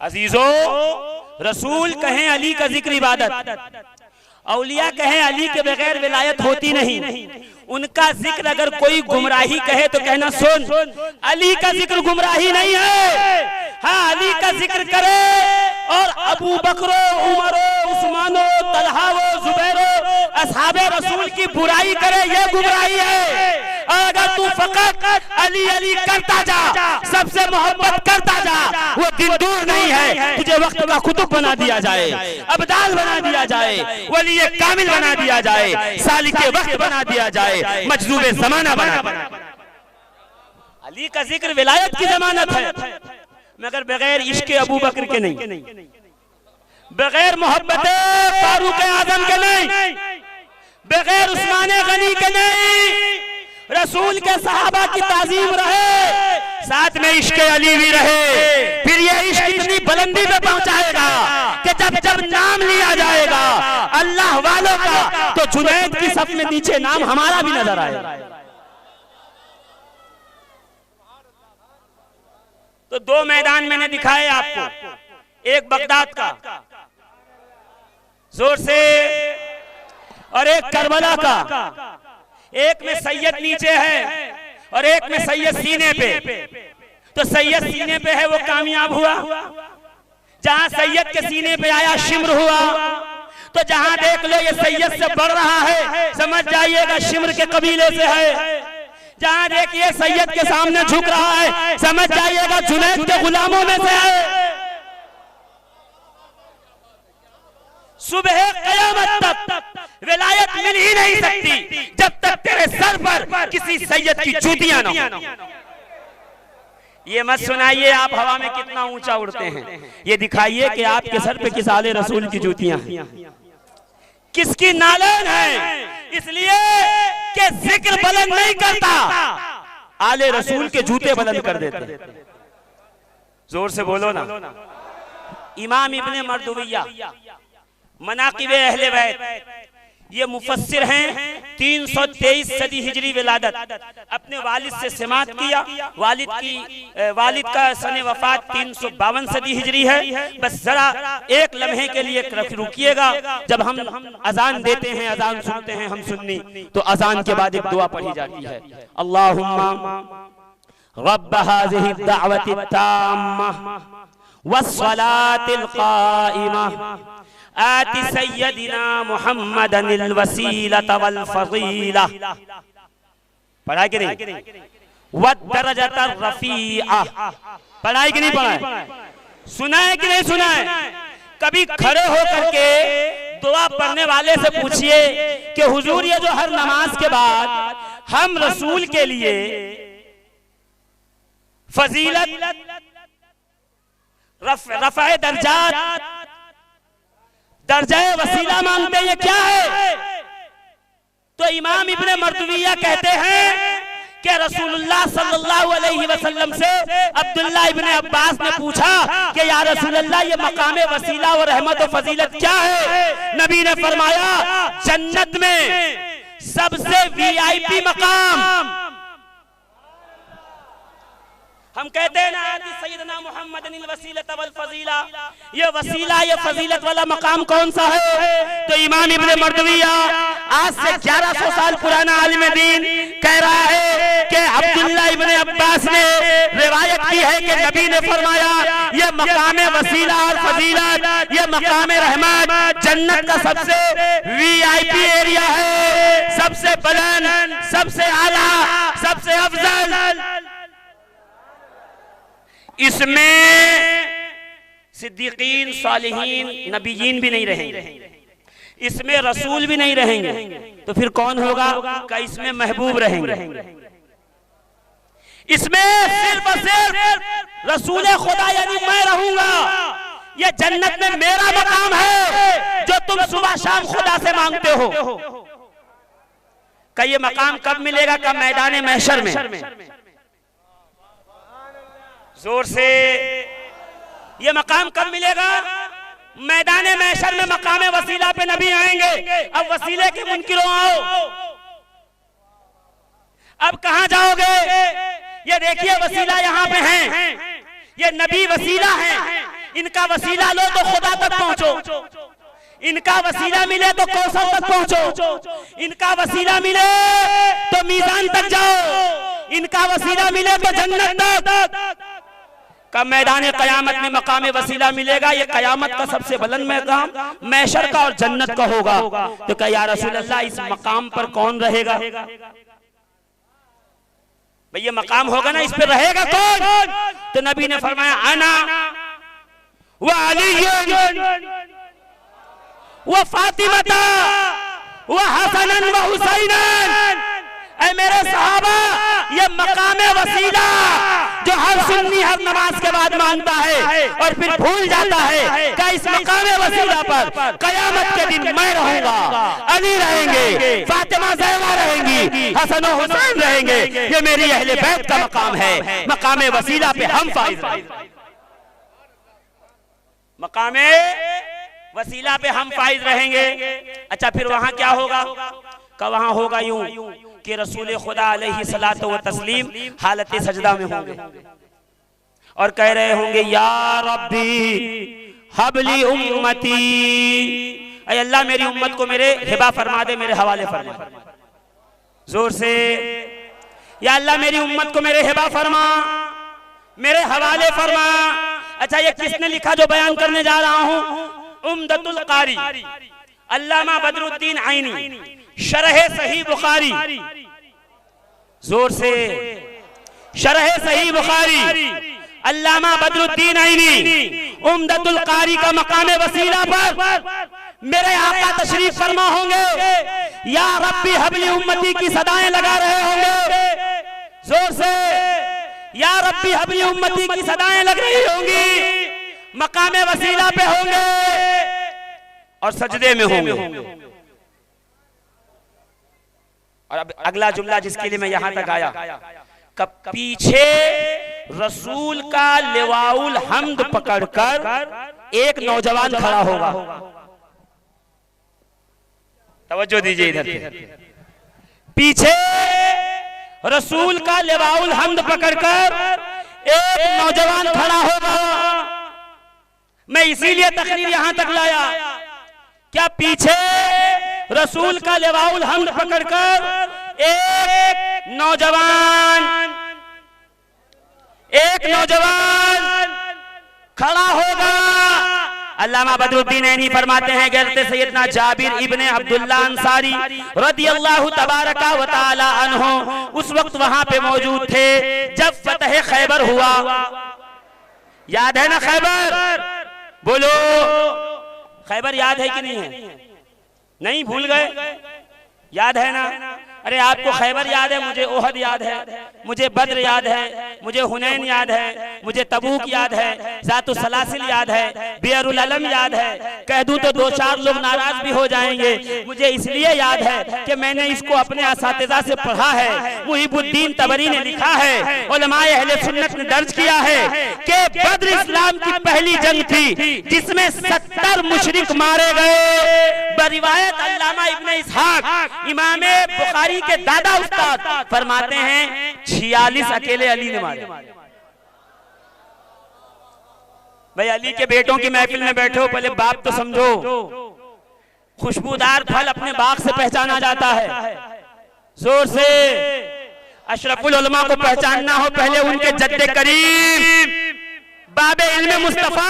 अजीजों, रसूल कहें अली का जिक्र इबादत, औलिया कहें अली के बगैर विलायत होती नहीं। उनका जिक्र अगर कोई गुमराही कहे तो कहना सुन, अली का जिक्र गुमराही नहीं है। हाँ, अली का जिक्र करे और अबू बकरो, उमरो, उस्मानो, तलहावो, जुबैरो, असहाबे रसूल की बुराई करे, ये गुमराही है। और अगर तू फकत अली अली करता जा, सबसे मोहब्बत करता जा, वो दिन दूर नहीं है तुझे वक्त का कुतुब बना दिया जाए, अब्दाल बना दिया जाए, वली कामिल बना दिया जाए, सालिके वक्त बना दिया जाए, मजलूबे ज़माना बना। अली का जिक्र विलायत की जमानत है, मगर बगैर इश्क़ अबू बकर के नहीं, बगैर मोहब्बत फारूक आज़म के नहीं, बगैर उस्मान गनी के नहीं। रसूल के सहाबा की ताजीम रहे, साथ में इश्क अली भी रहे। फिर ये इश्क इतनी बुलंदी पे पहुंचाएगा कि जब जब नाम लिया जाएगा अल्लाह वालों का, तो जुनैद की सफ में नीचे नाम हमारा भी नजर आएगा। तो दो मैदान मैंने दिखाए आपको, एक बगदाद का जोर से और एक करबला का। एक में सैयद नीचे है और एक में सैयद सीने पे। तो सैयद सीने पे है वो कामयाब हुआ। जहां सैयद के सीने पे आया शिम्र हुआ। तो जहां देख लो ये सैयद से बढ़ रहा है, समझ जाइएगा शिम्र के कबीले से है। जहां देखिए सैयद के सामने झुक रहा है, समझ जाइएगा जुनैद के गुलामों में से है। सुबह क़यामत तक विलायत मिल ही नहीं सकती जब तक तेरे सर पर किसी सैयद की जूतियां न हो। ये मत सुनाइए आप हवा में कितना ऊंचा उड़ते हैं, ये दिखाइए कि आपके सर पे किस आले रसूल की जूतियां हैं, किसकी नालन है। इसलिए कि जिक्र बुलंद नहीं करता, आले रसूल के जूते बुलंद कर देते। जोर से बोलो ना। इमाम इब्ने मर्दुविया मनाक़िबे अहले बैत, ये मुफस्सिर हैं। 323 सदी हिजरी विलादत, अपने वालिद से समात किया। वालिद का सने वफात 352 सदी हिजरी है। बस जरा एक लम्हे के लिए रुकिएगा। जब हम अजान देते हैं, अजान सुनते हैं हम सुन्नी, तो अजान के बाद एक दुआ पढ़ी जाती है, अल्लाहुम्मा रब्ब हाज़िही दावति ताम्मा वस्सलातिल क़ाइमा आति सय्यदिना मुहम्मदनिल वसीलता वल फज़ीला। पढ़ा कि नहीं? वद्दरजतर रफ़ीआ। पढ़ा कि नहीं पढ़ा? सुना है कि नहीं सुना है? कभी खड़े होकर के दुआ पढ़ने वाले से पूछिए कि हुजूर ये जो हर नमाज के बाद हम रसूल के लिए फजीलत, रफ़ा दर्जात, दर्जा वसीला मांगते हैं, ये क्या है? तो इमाम इब्ने मर्दुविया कहते हैं कि रसूलुल्लाह सल्लल्लाहु अलैहि वसल्लम से अब्दुल्लाह इब्ने अब्बास ने पूछा कि या रसूलल्लाह ये मकामे वसीला और रहमत और फजीलत क्या है? नबी ने फरमाया जन्नत में सबसे वीआईपी मकाम। हम कहते हैं ना सैयदना मुहम्मदनिल वसीलता वल फजीला, ये वसीला ये फजीलत वाला मकाम कौन सा है? तो इमाम इब्ने मर्दुविया आज से 1100 साल पुराना आलिम दीन कह रहा है कि अब्दुल्लाह इब्ने अब्बास ने रिवायत की है कि नबी ने फरमाया ये मकाम वसीला और फजीलत, ये मकाम रहमत जन्नत का सबसे वीआईपी एरिया है, सबसे बुलंद, सबसे आला, सबसे अफजल। इसमें सिद्दीकीन, सालिहीन, नबीयीन भी नहीं रहेंगे, इसमें रसूल भी नहीं रहेंगे, तो फिर कौन होगा? क्या इसमें महबूब रहेंगे? इसमें सिर्फ और सिर्फ रसूल खुदा यानी मैं रहूंगा। ये जन्नत में मेरा मकाम है जो तुम सुबह शाम खुदा से मांगते हो। क्या ये मकाम कब मिलेगा? का मैदान महशर में। जोर से, ये मकाम कब मिलेगा? मैदान महशर में मकाम वसीला पे नबी आएंगे। अब वसीले के मुनकिरों आओ, अब कहां जाओगे? ये देखिए वसीला यहाँ पे हैं, ये नबी वसीला हैं, इनका वसीला लो तो खुदा तक पहुंचो, इनका वसीला मिले तो कौसर तक पहुंचो, इनका वसीला मिले तो मीज़ान तक जाओ, इनका वसीला मिले तो जन्नत तक। का मैदान कयामत में मकाम वसीला मिलेगा। ये कयामत का सबसे बुलंद मैदान महशर का और जन्नत का होगा। तो क्या या रसूल अल्लाह इस मकाम पर कौन रहेगा? भाई ये मकाम होगा ना, इस पे रहेगा कौन? तो नबी ने फरमाया अना व अली व फातिमा व हसन व हुसैन। ऐ मेरे सहाबा, ये मकाम वसीला जो हर सुन्नी हर नमाज के बाद मानता है और फिर भूल जाता है कि इस मकामे वसीला पर कयामत के दिन मैं रहूंगा, अली रहेंगे, फातिमा ज़हरा रहेंगी, हसन और हुसैन रहेंगे, ये मेरी अहले बैत का मकाम है। मकामे वसीला पे हम फाइज रहेंगे, मकामे वसीला पे हम फाइज रहेंगे। अच्छा फिर वहां क्या होगा? का वहां होगा यूं कि रसूल खुदा अलैहि सलातो व तस्लीम हालत सजदा में होंगे और कह रहे होंगे या रब्बी हबली उम्मती, ऐ अल्लाह मेरी उम्मत को मेरे हिबा फरमा दे, मेरे हवाले फरमा। जोर से या अल्लाह मेरी उम्मत को मेरे हिबा फरमा, मेरे हवाले फरमा। अच्छा ये किसने लिखा जो बयान करने जा रहा हूं? उम्दतुल कारी अल्लामा बदरुद्दीन आइनी, शरह सही बुखारी। जोर से शरह सही बुखारी अल्लामा बदरुद्दीन आइनी उम्दतुल कारी का मकामे वसीला पर मेरे आका तशरीफ फरमा होंगे, या रब्बी हबली उम्मती की सदाएं लगा रहे होंगे। जोर से या रब्बी हबली उम्मती की सदाएं लग रही होंगी, मकामे वसीला पे होंगे और सजदे में होंगे। और अब अगला जुमला जिसके लिए मैं यहां तक आया, कब पीछे रसूल का लिवाउल हम्द पकड़कर एक नौजवान खड़ा होगा। तवज्जो दीजिए इधर, पीछे रसूल का लिवाउल हम्द पकड़कर एक नौजवान खड़ा होगा। मैं इसीलिए तकरीर यहां तक लाया, क्या पीछे रसूल का लिवाउल हम्द पकड़कर एक नौजवान खड़ा होगा। अल्लामा बदरुद्दीन ऐनी फरमाते हैं गिरते सैयदना जाबिर इब्ने अब्दुल्ला अंसारी रदियल्लाहु तबारका व तआला अन्हु उस वक्त वहां पे मौजूद थे जब फतह खैबर हुआ। याद है ना खैबर? बोलो खैबर याद है कि नहीं है? नहीं भूल गए? याद है ना? अरे आपको खैबर याद है, मुझे ओहद याद है, मुझे बद्र याद है, मुझे हुनैन याद है, मुझे तबूक याद है, ज़ातु सलासिल याद है, बियरुल अलम याद है। कह दूं तो दो चार लोग नाराज भी हो जाएंगे। मुझे इसलिए याद है कि मैंने इसको अपने असातिज़ा से पढ़ा है। मुहिबुद्दीन तबरी ने लिखा है, उलमाए अहले सुन्नत ने दर्ज किया है कि बद्र इस्लाम की पहली जंग थी जिसमें 70 मुशरिक मारे गए। बरिवायत अल्लामा इब्ने इसहाक इमामे बुखारी के दादा उस्ताद फरमाते हैं 46 अकेले अली ने मारे। भाई अली के बेटों की महफिल में बैठो, पहले बाप तो समझो। खुशबूदार फल अपने बाग से पहचाना जाता है। जोर से अशरफुल उलमा को पहचानना हो, पहले उनके जद्दे करीम बाबे इल्मे मुस्तफा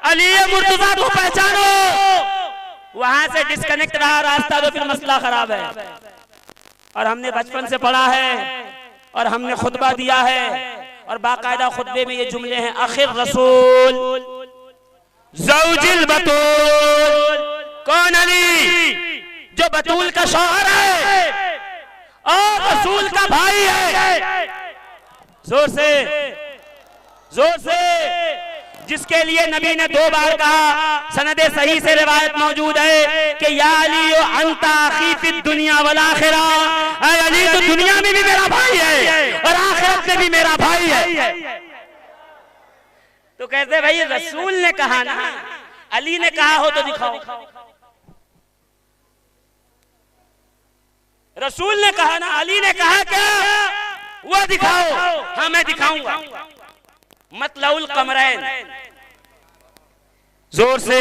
अली मुर्तजा को पहचानो। वहां से डिस्कनेक्ट रहा रास्ता तो फिर मसला खराब है। और हमने बचपन से पढ़ा है और हमने खुतबा दिया है और बाकायदा खुतबे में ये जुमले हैं, आखिर रसूल ज़ौजिल बतूल। कौन? अली, जो बतूल का शौहर है और रसूल का भाई है। जोर से, जोर से, जिसके लिए नबी ने 2 बार कहा, सनदे सही से रिवायत मौजूद है कि या अली अंता अखी फिद दुनिया वल आखिरा, ऐ अली तो दुनिया में भी मेरा भाई है और आखिरत में भी मेरा भाई है। तो कहते भाई रसूल ने कहा ना, अली ने कहा हो तो दिखाओ। रसूल ने कहा ना, अली ने कहा क्या? वो दिखाओ। हाँ मैं दिखाऊंगा। मतलउल कमरैन। जोर से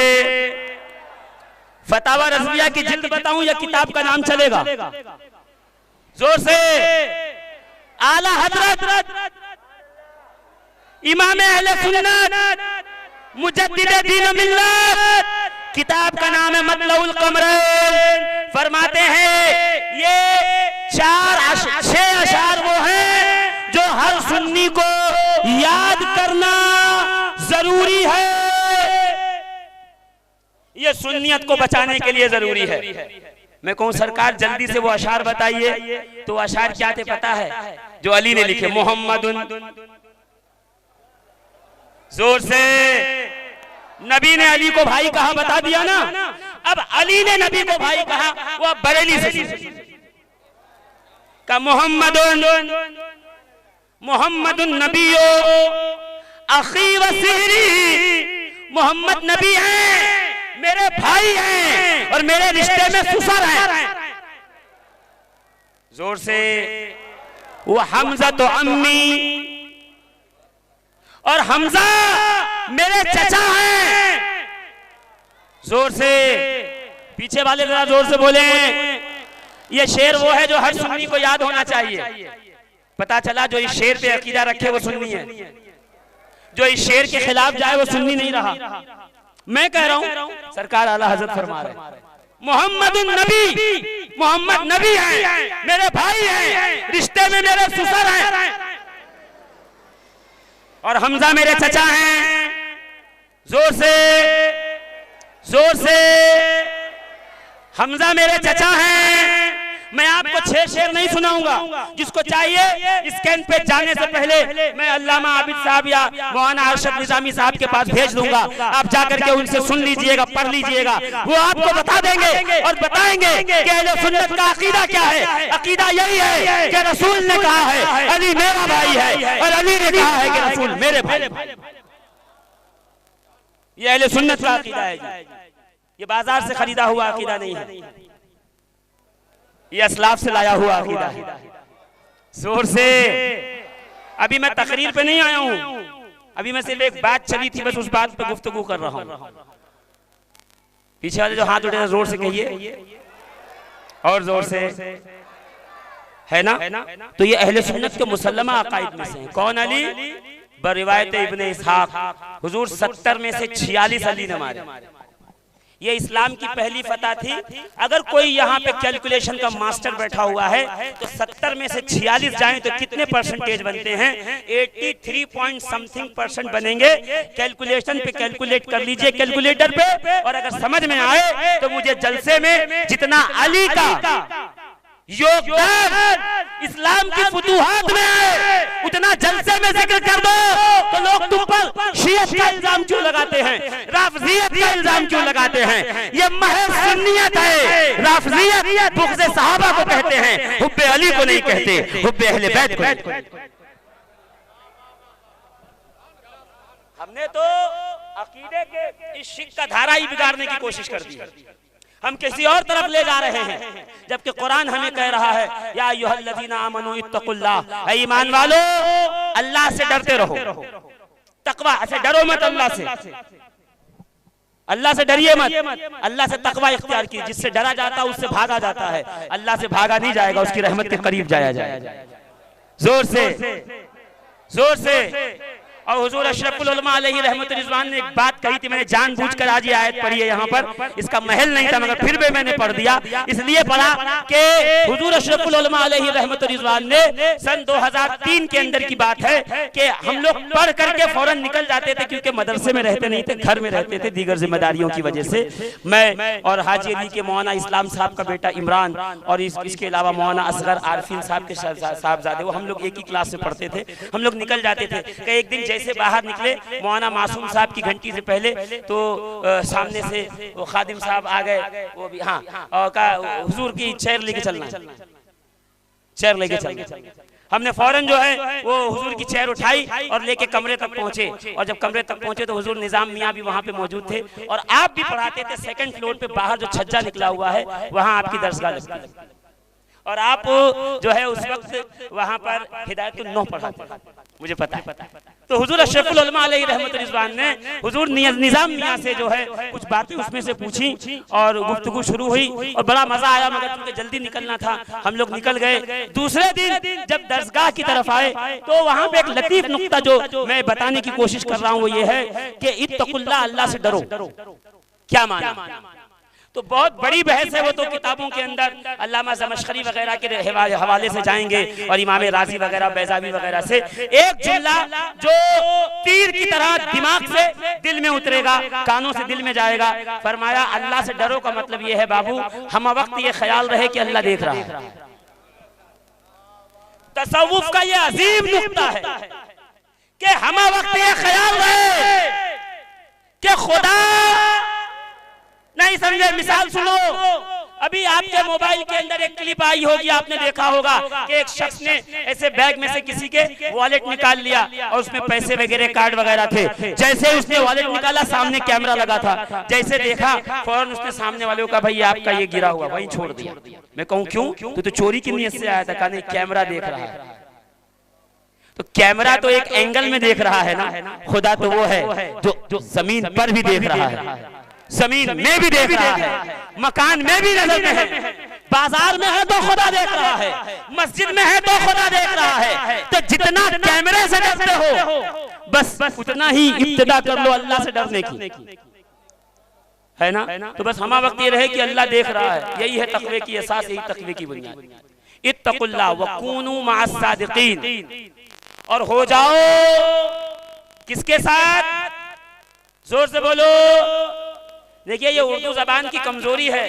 फतावा रज़विया की जिल्द बताऊं या किताब का नाम चलेगा? जोर से आला हजरत इमाम अहले सुन्नत मुजद्दिद दीन मिल्लत, किताब का नाम है मतलउल कमरैन। फरमाते हैं ये 6 अशार वो हैं जो हर सुन्नी को याद करना जरूरी है। ये सुन्नियत को बचाने के लिए जरूरी है। मैं कहूं सरकार जल्दी से वो अशार बताइए, तो अशार क्या थे पता है? जो अली ने लिखे, मोहम्मदुन, जोर से, नबी ने अली को भाई कहा, बता दिया ना। अब अली ने नबी को भाई कहा, वो अब बरेली से का मोहम्मदुन, मोहम्मदुन नबियो अखी वसीरी, मोहम्मद नबी हैं, मेरे भाई हैं और मेरे रिश्ते में सुसर हैं। जोर से, वो हमजा तो अम्मी, और हमजा मेरे चचा हैं। जोर से, पीछे वाले जरा जोर से बोले। ये शेर वो है जो हर सुन्नी को याद होना चाहिए। पता चला जो इस शेर पे अकीदा रखे वो सुन्नी है, जो इस शेर के खिलाफ जाए वो सुन्नी नहीं रहा। मैं कह रहा हूं, सरकार आला हजरत फरमा रहे, मोहम्मदुन नबी, मोहम्मद नबी हैं, मेरे भाई हैं, रिश्ते में मेरे सुसर हैं, और हमजा मेरे चचा हैं। जोर से, जोर से, हमजा मेरे चचा हैं। मैं आपको 6 शेर नहीं सुनाऊंगा, जिसको चाहिए स्कैन पे जाने से पहले मैं अल्लामा आबिद साहब या मौलाना अरशद निजामी साहब के पास भेज दूंगा। आप जाकर के उनसे सुन लीजिएगा, पढ़ लीजिएगा, वो आपको बता देंगे और बताएंगे कि अहले सुन्नत का अकीदा क्या है। अकीदा यही है कि रसूल ने कहा है अली मेरा भाई है, और अली ने कहा है कि रसूल मेरे भाई। ये अहले सुन्नत का अकीदा है। ये बाजार से खरीदा हुआ अकीदा नहीं है, ये असलाफ से लाया हुआ अकीदा है। जोर से, अभी मैं तकरीर पे नहीं आया हूं, अभी मैं सिर्फ एक बात चली थी, बस उस बात पे गुफ्तगू कर रहा हूं। पीछे वाले जो हाथ उठे जोर से कहिए, और जोर से, है ना? तो ये अहले सुन्नत के मुसल्लमा अकायद में से हैं। कौन अली? बरिवायत इब्ने इसहाक, हुजूर 70 में से 46 अली ने मारे। ये इस्लाम की पहली फतह थी। अगर कोई यहाँ पे कैलकुलेशन का मास्टर बैठा हुआ है तो 70 में से 46 जाएं तो कितने परसेंटेज बनते हैं? 83 पॉइंट समथिंग % बनेंगे। कैलकुलेशन पे कैलकुलेट कर लीजिए कैलकुलेटर पे, और अगर समझ में आए तो मुझे जलसे में जितना अली का योगदान इस्लाम की फुतूहात में है उतना जलसे में जिक्र कर दो। तो लोग तुम पर शियत का इल्जाम क्यों लगाते हैं, राफजियत का इल्जाम क्यों लगाते हैं? ये महज सुन्नियत है। राफजियत बुग़्ज़े सहाबा को कहते हैं, हुब्बे अली को नहीं कहते, हुब्बे अहले बैत को। हमने तो अकीदे के इस शिक का धारा ही बिगाड़ने की कोशिश कर दी, हम किसी और तरफ ले जा रहे हैं, जबकि कुरान हमें कह रहा है या अय्युहल्लज़ीना आमनू इत्तक़ुल्लाह, ऐ ईमान वालो अल्लाह से डरते रहो। तकवा से डरो मत, अल्लाह से डरिए मत, अल्लाह से तकवा इख्तियार कीजिए। जिससे डरा जाता है उससे भागा जाता है, अल्लाह से भागा नहीं जाएगा, उसकी रहमत के करीब जाया जाएगा। जोर से, जोर से। और हुजूर अशरफुल उलमा अलैहि रहमतुर रिज़वान ने एक बात कही थी, मैंने जानबूझकर आज ये आयत पढ़ी है यहाँ पर, इसका महल नहीं था मगर फिर भी मैंने पढ़ दिया। इसलिए पढ़ा कि हुजूर अशरफुल उलमा अलैहि रहमतुर रिज़वान ने सन 2003 के अंदर की बात है कि हम लोग पढ़ करके फौरन निकल जाते थे, क्योंकि मदरसे में रहते नहीं थे, घर में रहते थे दीगर जिम्मेदारियों की वजह से। मैं और हाजी अली के मौलाना इस्लाम साहब का बेटा इमरान और इसके अलावा मौलाना असगर आरफीन साहब के साहबजादे, वो हम लोग एक ही क्लास में पढ़ते थे। हम लोग निकल जाते थे कि एक दिन जैसे बाहर निकले मौलाना मासूम साहब की घंटी से पहले, तो सामने से वो खादिम साहब आ गए, वो भी हाँ, और कहा हुजूर की चेयर लेके चलना, चेयर लेके चलना। हमने फौरन जो है वो हुजूर की चेयर उठाई और लेके कमरे तक पहुंचे, और जब कमरे तक पहुंचे तो हुजूर निजाम मियां भी वहां पे मौजूद थे, और आप भी पढ़ाते थे। 2nd फ्लोर पे बाहर जो छज्जा निकला हुआ है वहां आपकी दरसगाह लगती है, और आप जो है उस वक्त वहां पर हिदायतुन नूह पढ़ाते, मुझे पता है। तो हुजूर अशरफुल उलमा अलैहि रहमतुर रिज़वान ने हुजूर निजाम मियां से जो है कुछ बातें उसमें से पूछी और गुफ्तगू शुरू हुई, और बड़ा मजा आया, मगर क्योंकि जल्दी निकलना था हम लोग निकल गए। दूसरे दिन जब दरसगाह की तरफ आए तो वहां पे एक लतीफ नुक्ता जो मैं बताने की कोशिश कर रहा हूं वो ये है कि इत्तकुल्लाह, अल्लाह से डरो। क्या माना? तो बहुत बड़ी बहस है वो, तो किताबों के अंदर अल्लामा ज़मख़शरी वगैरह के हवाले से जाएंगे और इमाम राज़ी वगैरह बैज़ावी वगैरह से। एक जुमला जो तीर की तरह दिमाग से दिल में उतरेगा, कानों से दिल में जाएगा। फरमाया अल्लाह से डरो का मतलब ये है बाबू, हम वक्त ये ख्याल रहे कि अल्लाह देख रहा है। तसव्वुफ का ये अजीम नुक्ता है कि हम वक्त ये ख्याल रहे कि खुदा नहीं समझे। मिसाल सुनो, अभी आपके मोबाइल के अंदर एक क्लिप आई होगी, आपने देखा होगा कि एक शख्स ने ऐसे बैग में से किसी के वॉलेट निकाल लिया और उसमें पैसे वगैरह कार्ड वगैरह थे। जैसे उसने वॉलेट निकाला, सामने कैमरा लगा था, जैसे देखा फौरन उसने सामने वाले को कहा भाई आपका ये गिरा हुआ, वहीं छोड़ दिया। मैं कहूँ क्यों? तो चोरी की नीयत से आया था। कहा नहीं, कैमरा देख रहा है। तो कैमरा तो एक एंगल में देख रहा है ना, खुदा तो वो है जो जमीन पर भी देख रहा है, जमीन में भी देख रहा है, मकान में भी नजर में है, बाजार में है तो खुदा देख रहा है, मस्जिद में है तो खुदा देख रहा है। तो जितना कैमरे से डरते हो बस उतना ही इब्तिदा कर लो अल्लाह से डरने की, है ना। तो बस हमा वक्त ये रहे कि अल्लाह देख रहा है, यही है तक़वे की असास, यही तक़वे की बुनियाद। इत्तक़ुल्लाह वकूनू मअस सादिक़ीन, और हो जाओ किसके साथ? जोर से बोलो। देखिए ये उर्दू जबान की कमजोरी है,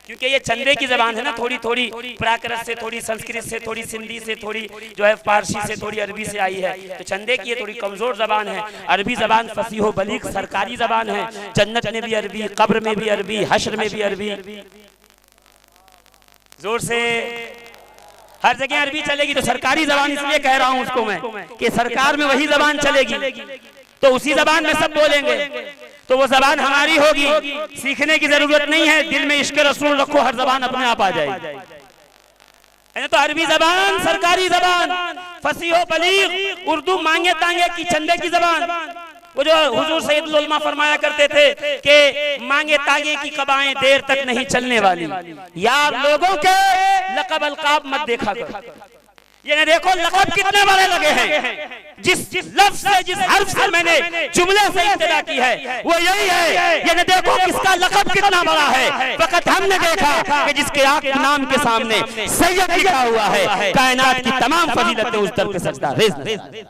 क्योंकि ये चंदे की जबान है ना, थोड़ी थोड़ी प्राकृत से, थोड़ी संस्कृत से, थोड़ी सिंधी से, थोड़ी जो है फारसी से, थोड़ी अरबी से आई है। तो चंदे की ये थोड़ी कमजोर जबान है। अरबी जबान फसीह बलीग सरकारी जबान है। जन्नत में भी अरबी, कब्र में भी अरबी, हश्र में भी अरबी। जोर से, हर जगह अरबी चलेगी। तो सरकारी जबान इसलिए कह रहा हूं उसको मैं कि सरकार में वही जबान चलेगी, तो उसी जबान में सब बोलेंगे, तो वो जबान हमारी होगी। सीखने की जरूरत नहीं है, दिल में इश्क रसूल रखो, हर जबान अपने आप आ जाएगी। तो अरबी जबान सरकारी जबान, फसीह बलीग उर्दू मांगे तांगे की चंदे की जबान। वो जो हुजूर सैयदुल उलमा फरमाया करते थे कि मांगे तांगे की कबाएं देर तक नहीं चलने वाली। यार लोगों के लक़ब अलक़ाब मत देखा करो, ये देखो लक़ब कितने बड़े लगे हैं। जिस लफ्ज़ से, जिस हर्फ से मैंने जुमले से इब्तिदा की है वो यही है। ये देखो किसका लक़ब कितना बड़ा है। फकत हमने देखा कि जिसके आँख नाम के सामने सैयद लिखा हुआ है, कायनात की तमाम फजीलतें उस दर पे सजदा रेज़।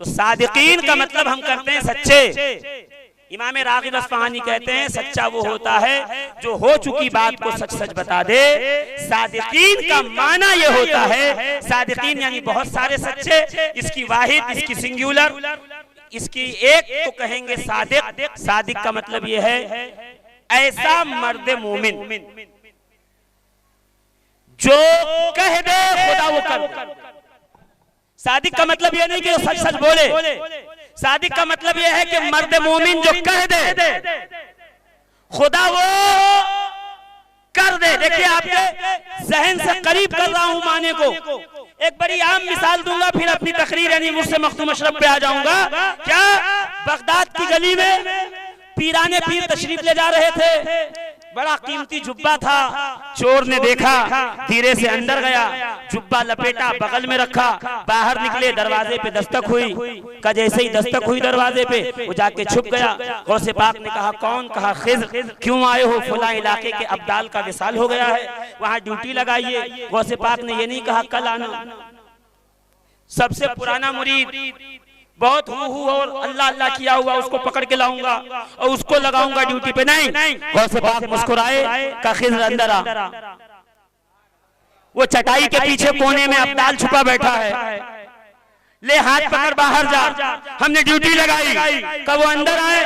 तो सादिकीन का मतलब हम करते हैं सच्चे। इमाम राग़िब अस्फ़हानी कहते हैं सच्चा वो होता है जो हो चुकी बात को सच सच बता दे। सादिकीन का माना ये होता है, सादिकीन यानी बहुत सारे सच्चे, इसकी वाहिद, इसकी सिंगुलर, इसकी एक तो कहेंगे सादिक। सादिक का मतलब ये है ऐसा मर्द मोमिन जो कह दे खुदा वो कर। सादिक का मतलब ये नहीं कि वो सच सच बोले, सादिक का मतलब यह है कि मर्द मोमिन जो कह दे खुदा वो कर दे। देखिए आपके जहन से करीब कर रहा हूं माने को। एक बड़ी आम मिसाल दूंगा, फिर अपनी तकरीर यानी मुझसे मखदूम अशरफ पे आ जाऊंगा। क्या बगदाद की गली में पीराने पीर तशरीफ ले जा रहे थे, बड़ा कीमती जुब्बा था, चोर ने देखा, धीरे से अंदर गया, जुब्बा लपेटा, बगल में रखा, बाहर निकले, दरवाजे पे दस्तक हुई। का जैसे ही दस्तक हुई दरवाजे पे, वो जाके छुप गया। गौसे पाक ने कहा कौन? कहा खिज़्र। क्यों आए हो? फला इलाके के अब्दाल का विसाल हो गया है, वहां ड्यूटी लगाइए। गौसे पाक ने ये नहीं कहा कल आना। सबसे पुराना मुरीद बहुत हूँ और अल्लाह अल्लाह किया हुआ, उसको पकड़ के लाऊंगा और उसको लगाऊंगा ड्यूटी पे। नहीं, गौसे पाक मुस्कुराए, का खिज़्र अंदर आ। वो चटाई के पीछे कोने में अब्दाल छुपा बैठा है, ले हाथ पकड़ बाहर जा, हमने ड्यूटी लगाई। कब वो अंदर आए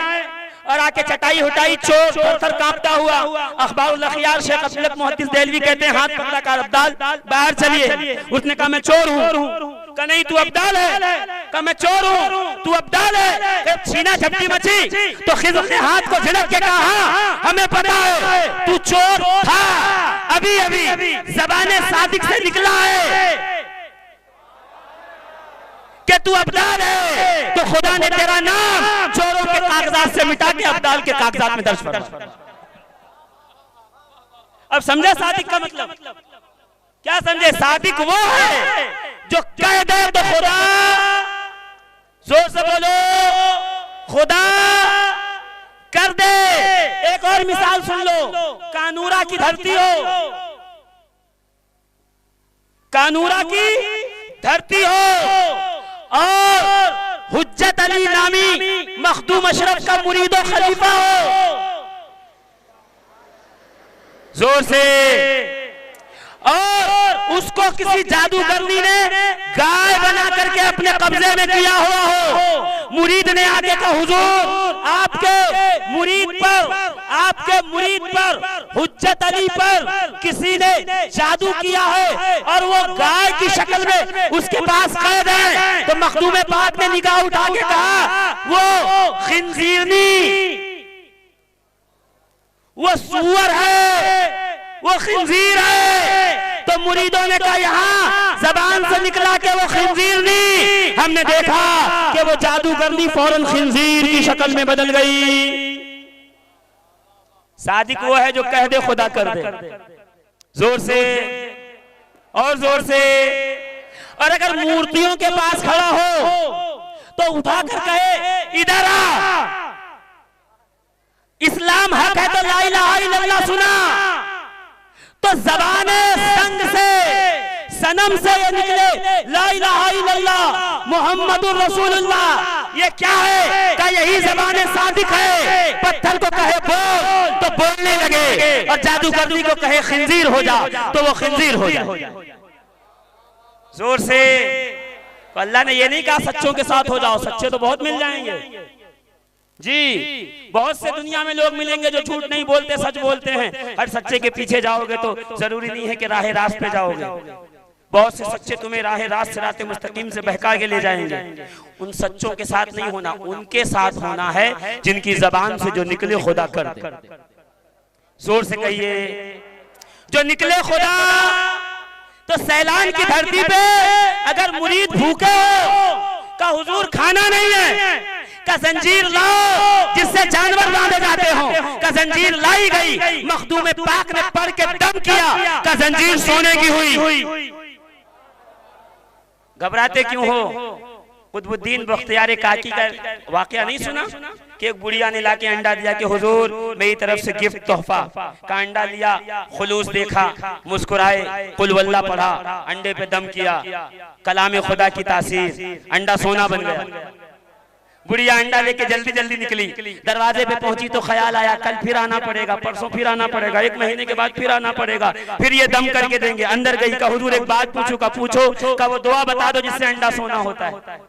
और आके चटाई हटाई, चोर थर कांपता हुआ। अखबारुल अखियार शेख अब्दुल मुहद्दिस देलवी कहते हैं हाथ पकड़ा कर अब्दाल बाहर चलिए। उसने कहा मैं चोर हूँ। का नहीं तू अब्दाल है? का मैं चोर हूँ, तू अब्दाल है। छीना झपटी मची तो खिज़्र ने हाथ को झड़क के कहा हमें पता है तू चोर था, अभी अभी ज़बाने सादिक से निकला है कि तू अब्दाल है, तो खुदा ने तेरा नाम चोरों के कागजात से मिटा के अब्दाल के कागजात में दर्ज करा। अब समझे सादिक का मतलब क्या? समझे सादिक वो है जो कह दे तो खुदा, जोर से बोलो खुदा कर दे। एक और मिसाल सुन लो, कानूरा की धरती हो, कानूरा की धरती हो और हुज्जत अली नामी मखदूम अशरफ का मुरीद और खलीफा हो, जोर से, और उसको किसी जादूगरनी ने गाय बना करके अपने कब्जे में किया हुआ हो, मुरीद ने आगे कहा हुजूर आपके मुरीद पर हुज्जत अली पर किसी ने जादू किया है और वो गाय की शक्ल में उसके पास कैद है। तो मखदूम पाक ने निगाह उठा के कहा वो खिंजीरनी, वो सूअर है, वो खिंजीर है। तो मुरीदों ने कहा यहाँ जबान से निकला कि वो खिंजीर नहीं, हमने देखा कि वो जादूगरनी फौरन खिंजीर की शक्ल में बदल गई। सादिक वो है जो कह दे खुदा कर दे, जोर से और जोर से। और अगर मूर्तियों के पास खड़ा हो तो उठाकर कहे इधर आ, इस्लाम हक है तो ला इलाहा इल्लल्लाह सुना, तो ज़बाने संग से सनम से ये निकले ला इलाहा इल्लल्लाह मुहम्मदुर रसूलुल्लाह, ये क्या है? क्या यही ज़बाने सादिक है? पत्थर को कहे बोल तो बोलने लगे, और जादूगरनी को कहे खिंजीर हो जा तो वो खिंजीर हो जाए। जोर से। तो अल्लाह ने ये नहीं कहा सच्चों के साथ हो जाओ, सच्चे तो बहुत मिल जाएंगे जी, बहुत से दुनिया में लोग मिलेंगे जो झूठ नहीं बोलते, सच बोलते हैं। हर सच्चे के पीछे जाओगे तो जरूरी नहीं है कि राह रास्त पे जाओगे। बहुत से सच्चे तुम्हें राह रास्त सिराते मुस्तकीम से बहका के ले जाएंगे। उन सच्चों के साथ नहीं होना, उनके साथ होना है जिनकी जबान से जो निकले खुदा कर दे। जोर से कहिए जो निकले खुदा। तो सैलान की धरती पे अगर मुरीद भूखे हो का हुजूर खाना नहीं है, का जंजीर लाओ जिससे जानवर बांधे जाते हो, का जंजीर लाई गई, मखदूम पाक ने पढ़ के दम किया, का जंजीर सोने की हुई। घबराते क्यों हो? कुतुबुद्दीन बख्तियार काकी का वाकया नहीं सुना कि एक बुढ़िया ने लाके अंडा दिया कि हुजूर मेरी तरफ से गिफ्ट तोहफा, का अंडा लिया, खुलूस देखा, मुस्कुराए, कुल वल्लाह पढ़ा, अंडे पे दम किया, कलाम खुदा की तासीर, अंडा सोना बन गया। बुढ़िया अंडा लेके जल्दी जल्दी निकली, दरवाजे पे पहुंची तो ख्याल आया कल फिर आना पड़ेगा, परसों फिर आना पड़ेगा, एक महीने के बाद फिर आना पड़ेगा, फिर ये दम करके देंगे। अंदर गई, का हुजूर एक बात पूछो, का पूछो, का वो दुआ बता दो जिससे अंडा सोना होता है।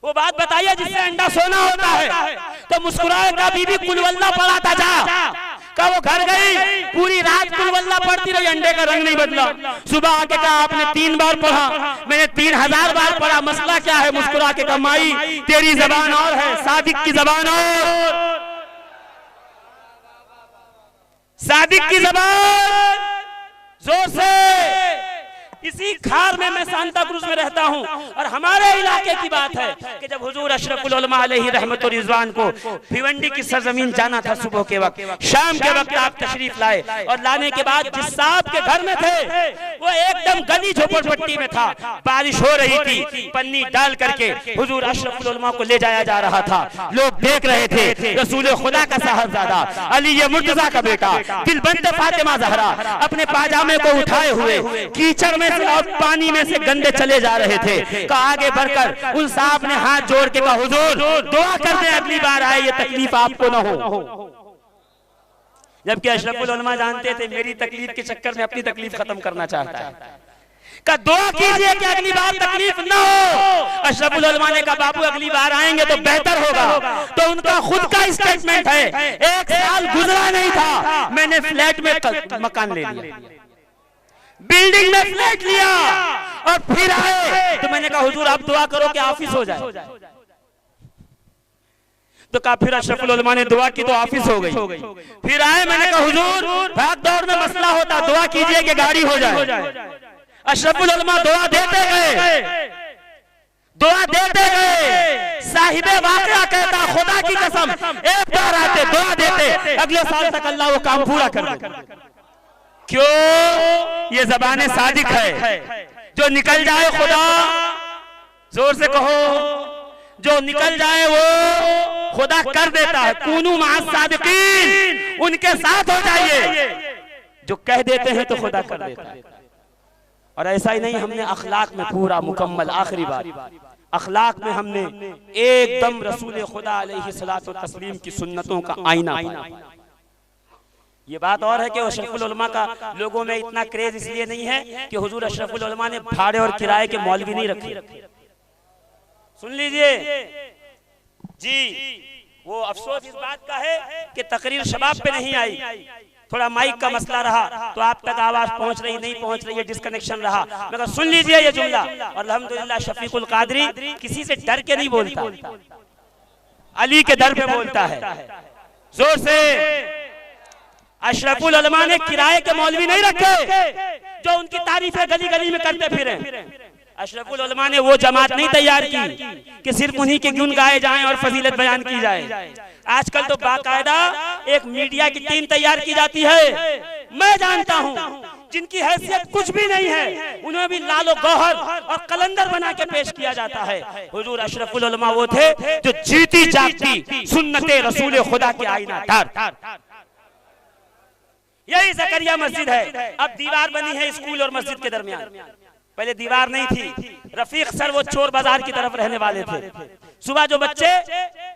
वो बात बताइए जिससे अंडा सोना होता है। तो मुस्कुराए, का बीबी कुल वल्लाह पढ़ा था जा, का वो घर गई, पूरी रात कुल वल्लाह पढ़ती रही, अंडे का रंग नहीं बदला। सुबह आके कहा आपने 3 बार पढ़ा, मैंने 3000 बार पढ़ा, मसला क्या है? मुस्कुरा के कहा माई तेरी जबान और है, सादिक की जबान और, सादिक की जबान। जोर से। इसी खार में मैं सांता क्रूज में रहता हूं और हमारे इलाके की बात है कि जब हुजूर अशरफुल उलमा अलैहि रहमत व रिजवान को भिवंडी की सरजमीन जाना था, सुबह के वक्त, शाम के वक्त आप तशरीफ लाए, और लाने के बाद जिस साहब के घर में थे वो एकदम गली झोपड़पट्टी में था, बारिश हो रही थी, पन्नी डाल करके हुजूर अशरफुल उलमा को ले जाया जा रहा था। लोग देख रहे थे रसूल खुदा का साहबजादा अली मुर्तजा का बेटा दिलबंद फातिमा ज़हरा अपने पाजामे को उठाए हुए कीचड़ में और पानी में से गंदे चले जा रहे थे। का आगे बढ़कर उन साहब ने हाथ जोड़ के कहा हुजूर दुआ कर दे अगली बार आए ये तकलीफ आपको न हो। जबकि अशरफुल उलमा जानते थे मेरी तकलीफ के चक्कर में अपनी तकलीफ खत्म करना चाहता है। का दुआ कीजिए कि अगली बार तकलीफ न हो। अशरफुल उलमा ने कहा बाबू अगली बार आएंगे तो बेहतर होगा। तो उनका खुद का स्टेटमेंट है, 1 साल गुजरा नहीं था मैंने फ्लैट में मकान ले लिया, बिल्डिंग में फ्लैट लिया और फिर आए तो मैंने कहा हुजूर आप दुआ करो कि ऑफिस हो जाए। तो कहा फिर अशरफुल उलमा ने दुआ की तो ऑफिस हो गई। फिर आए, मैंने कहा हुजूर भाग दौड़ में मसला होता, दुआ कीजिए कि गाड़ी हो जाए। अशरफुल उलमा दुआ देते गए, दुआ देते गए। साहिबे वाक़या कहता खुदा की कसम एक बार आते दुआ देते, अगले साल तक अल्लाह वो काम पूरा कर देता। क्यों? ये ज़बाने सादिक है, जो निकल जाए खुदा, जोर से कहो, जो निकल जाए वो खुदा कर देता है, कूनू मअ सादिकीन, उनके साथ हो जाइए। जो कह देते हैं तो खुदा कर देता है। और ऐसा ही नहीं, हमने अखलाक में पूरा मुकम्मल, आखिरी बात, अखलाक में हमने एकदम रसूल खुदा अलैहिस्सलातु तस्लीम की सुन्नतों का आईना। ये बात और है कि अशरफुल उलमा का लोगों में इतना क्रेज इसलिए नहीं है कि हुजूर अशरफुल उलमा ने भाड़े और किराए के मौलवी नहीं रखे। सुन लीजिए जी, वो अफसोस इस बात का है कि तकरीर शबाब पे नहीं आई, थोड़ा माइक का मसला रहा तो आप तक आवाज पहुंच रही नहीं पहुंच रही है, डिस्कनेक्शन रहा। मगर सुन लीजिए ये जुमला, और अल्हम्दुलिल्लाह शफीकुल कादरी किसी से डर के नहीं बोलता, अली के दर पे बोलता है जोर से। अशरफुल उलमा ने किराए के मौलवी नहीं रखे जो उनकी तारीफें गली गली में करते फिरे। अशरफुल उलमा ने वो जमात नहीं तैयार की कि सिर्फ उन्हीं के गुण गाए जाएं और फजीलत बयान की जाए। आजकल तो बाकायदा एक मीडिया की टीम तैयार की जाती है। मैं जानता हूं जिनकी हैसियत कुछ भी नहीं है, उन्हें भी लालो गौहर और कलंदर बना के पेश किया जाता है। हुजूर अशरफुल उलमा वो थे जो जीती जागती सुन्नते रसूल खुदा के आईना दार। यही ज़करिया मस्जिद है, अब दीवार बनी है स्कूल और मस्जिद के दरमियान, पहले दीवार नहीं थी। रफीक सर वो चोर बाजार की तरफ रहने वाले थे। सुबह जो बच्चे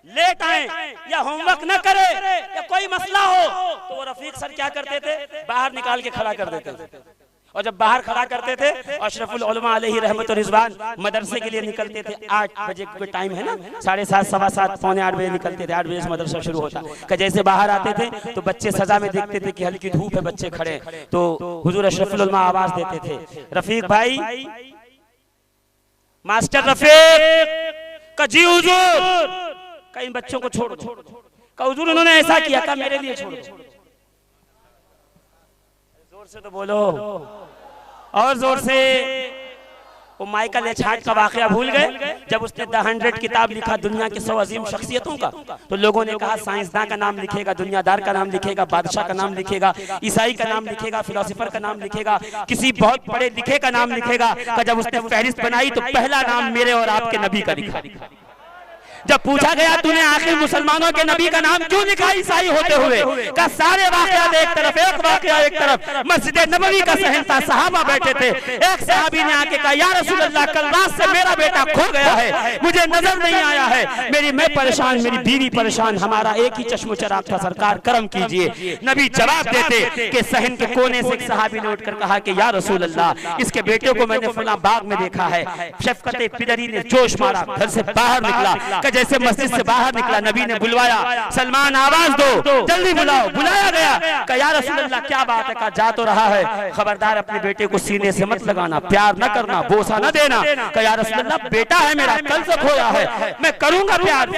लेट आए या होमवर्क न करे या कोई मसला हो तो वो रफीक सर क्या करते थे, बाहर निकाल के खड़ा कर देते थे। और जब बाहर खड़ा करते थे अशरफुल उलमा अलैहि रहमत व रिजवान मदरसे के लिए निकलते थे। 8 बजे का टाइम है ना, 7:30 सवा 7 पौने 8 बजे निकलते थे। 8 बजे से मदरसा शुरू होता कि जैसे बाहर आते थे तो बच्चे सजा में देखते थे कि हल्की धूप है, बच्चे खड़े, तो हुजूर अशरफुल उलमा आवाज देते थे, रफीक भाई, मास्टर रफीक का जी हुजूर, कई बच्चों को छोड़ दो, का हुजूर उन्होंने ऐसा किया, का मेरे लिए छोड़ दो। जोर से तो बोलो, और जोर से। वो माइकल एछाट का वाकया भूल गए जब उसने द 100 किताब लिखा दुनिया की 100 अजीम शख्सियतों का, तो लोगों ने कहा साइंसदान का नाम लिखेगा, दुनियादार का नाम लिखेगा, बादशाह का नाम लिखेगा, ईसाई का नाम लिखेगा, फिलोसोफर का नाम लिखेगा, किसी बहुत बड़े लिखे का नाम लिखेगा। जब उसने फहरिस्त बनाई तो पहला नाम मेरे और आपके नबी का लिखा। जब पूछा गया तूने आखिर मुसलमानों के नबी का नाम क्यों लिखा ईसाई होते हुए, का सारे वाकयात एक तरफ, एक वाकया एक तरफ, मस्जिद नबवी का सहन था, सहाबा बैठे थे। एक सहाबी ने आके कहा, या रसूल अल्लाह, कल रात से मेरा बेटा खो गया है, मुझे नजर नहीं आया है, मैं परेशान, मेरी बीवी परेशान, हमारा एक ही चश्मो चराग था, सरकार करम कीजिए। नबी जवाब देते कि सहन के कोने से एक सहाबी ने उठकर कहा कि या रसूल अल्लाह, इसके बेटे को मैंने फलां बाग में देखा है। शफकत पिदरी ने जोश मारा, घर से बाहर निकला, जैसे मस्जिद से बाहर निकला नबी ने बुलवाया, सलमान आवाज दो, जल्दी बुलाओ। बुलाया गया, कहा या रसूल अल्लाह क्या बात है, कहा जा तो रहा है, खबरदार अपने बेटे को सीने से मत लगाना, प्यार न करना, बोसा न देना। कहा या रसूल अल्लाह बेटा है मेरा, कल से खोया है, मैं करूंगा प्यार,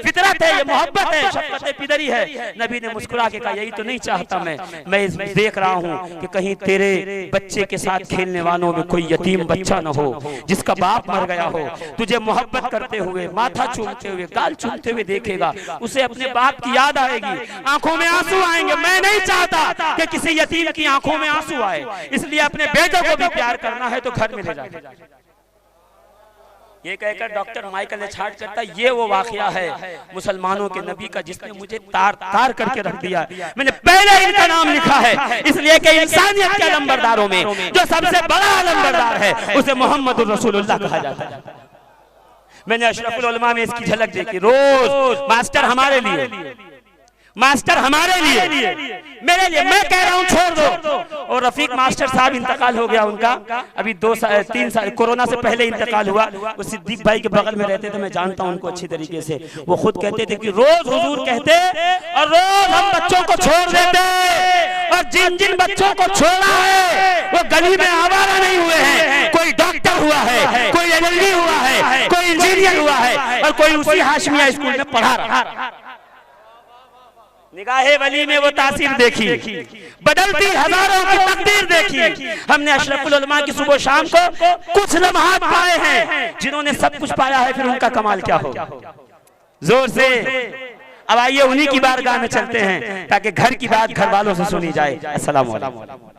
फितरत है, ये मोहब्बत है, शफकत पिदरी है। नबी ने मुस्कुरा के कहा यही तो नहीं चाहता मैं देख रहा हूँ कि कहीं तेरे बच्चे के साथ खेलने वालों में कोई यतीम बच्चा न हो जिसका बाप मर गया हो, तुझे मोहब्बत करते हुए, माथा चूमते हुए, गाल चूमते हुए देखेगा, उसे अपने बाप की याद आएगी, आंखों में आंसू आएंगे। मैं नहीं चाहता कि किसी यतीम की आंखों में आंसू आए, इसलिए अपने बेटों को भी प्यार करना है तो घर में ले जाए। ये कहकर डॉक्टर माइकल एछाट करता, ये वो वाकया है मुसलमानों के नबी का जिसने मुझे तार तार करके रख दिया। मैंने पहले इनका नाम लिखा है इसलिए कि इंसानियत के अलंबरदारों में जो सबसे बड़ा अलंबरदार है उसे मोहम्मद रसूलुल्लाह कहा जाता है। मैंने अशरफुल उलमा में इसकी झलक देखी। रोज मास्टर हमारे लिए, मास्टर हमारे लिए, मेरे लिए, मैं कह रहा हूँ छोड़ दो। और रफीक मास्टर साहब इंतकाल हो गया उनका, अभी 2-3 साल कोरोना से पहले इंतकाल हुआ। वो सिद्दीक भाई के बगल में रहते थे, मैं जानता हूँ उनको अच्छी तरीके से। वो खुद कहते थे कि रोज हुजूर कहते और रोज हम बच्चों को छोड़ देते, और जिन जिन बच्चों को छोड़ा है वो गली में आवारा नहीं हुए हैं, कोई डॉक्टर हुआ है, कोई LLD हुआ है, कोई इंजीनियर हुआ है, और कोई उसी हाशमिया स्कूल में पढ़ा रहा। निगाहे वली में वो तासीर देखी, बदलती हजारों की तकदीर देखी। हमने अशरफुल उलमा की सुबह शाम को कुछ लम्हात पाए हैं, जिन्होंने सब कुछ पाया है, फिर उनका कमाल क्या हो। जोर से अब आइए उन्हीं की बारगाह में चलते हैं ताकि घर की बात घर वालों से सुनी जाए। अस्सलाम वालेकुम।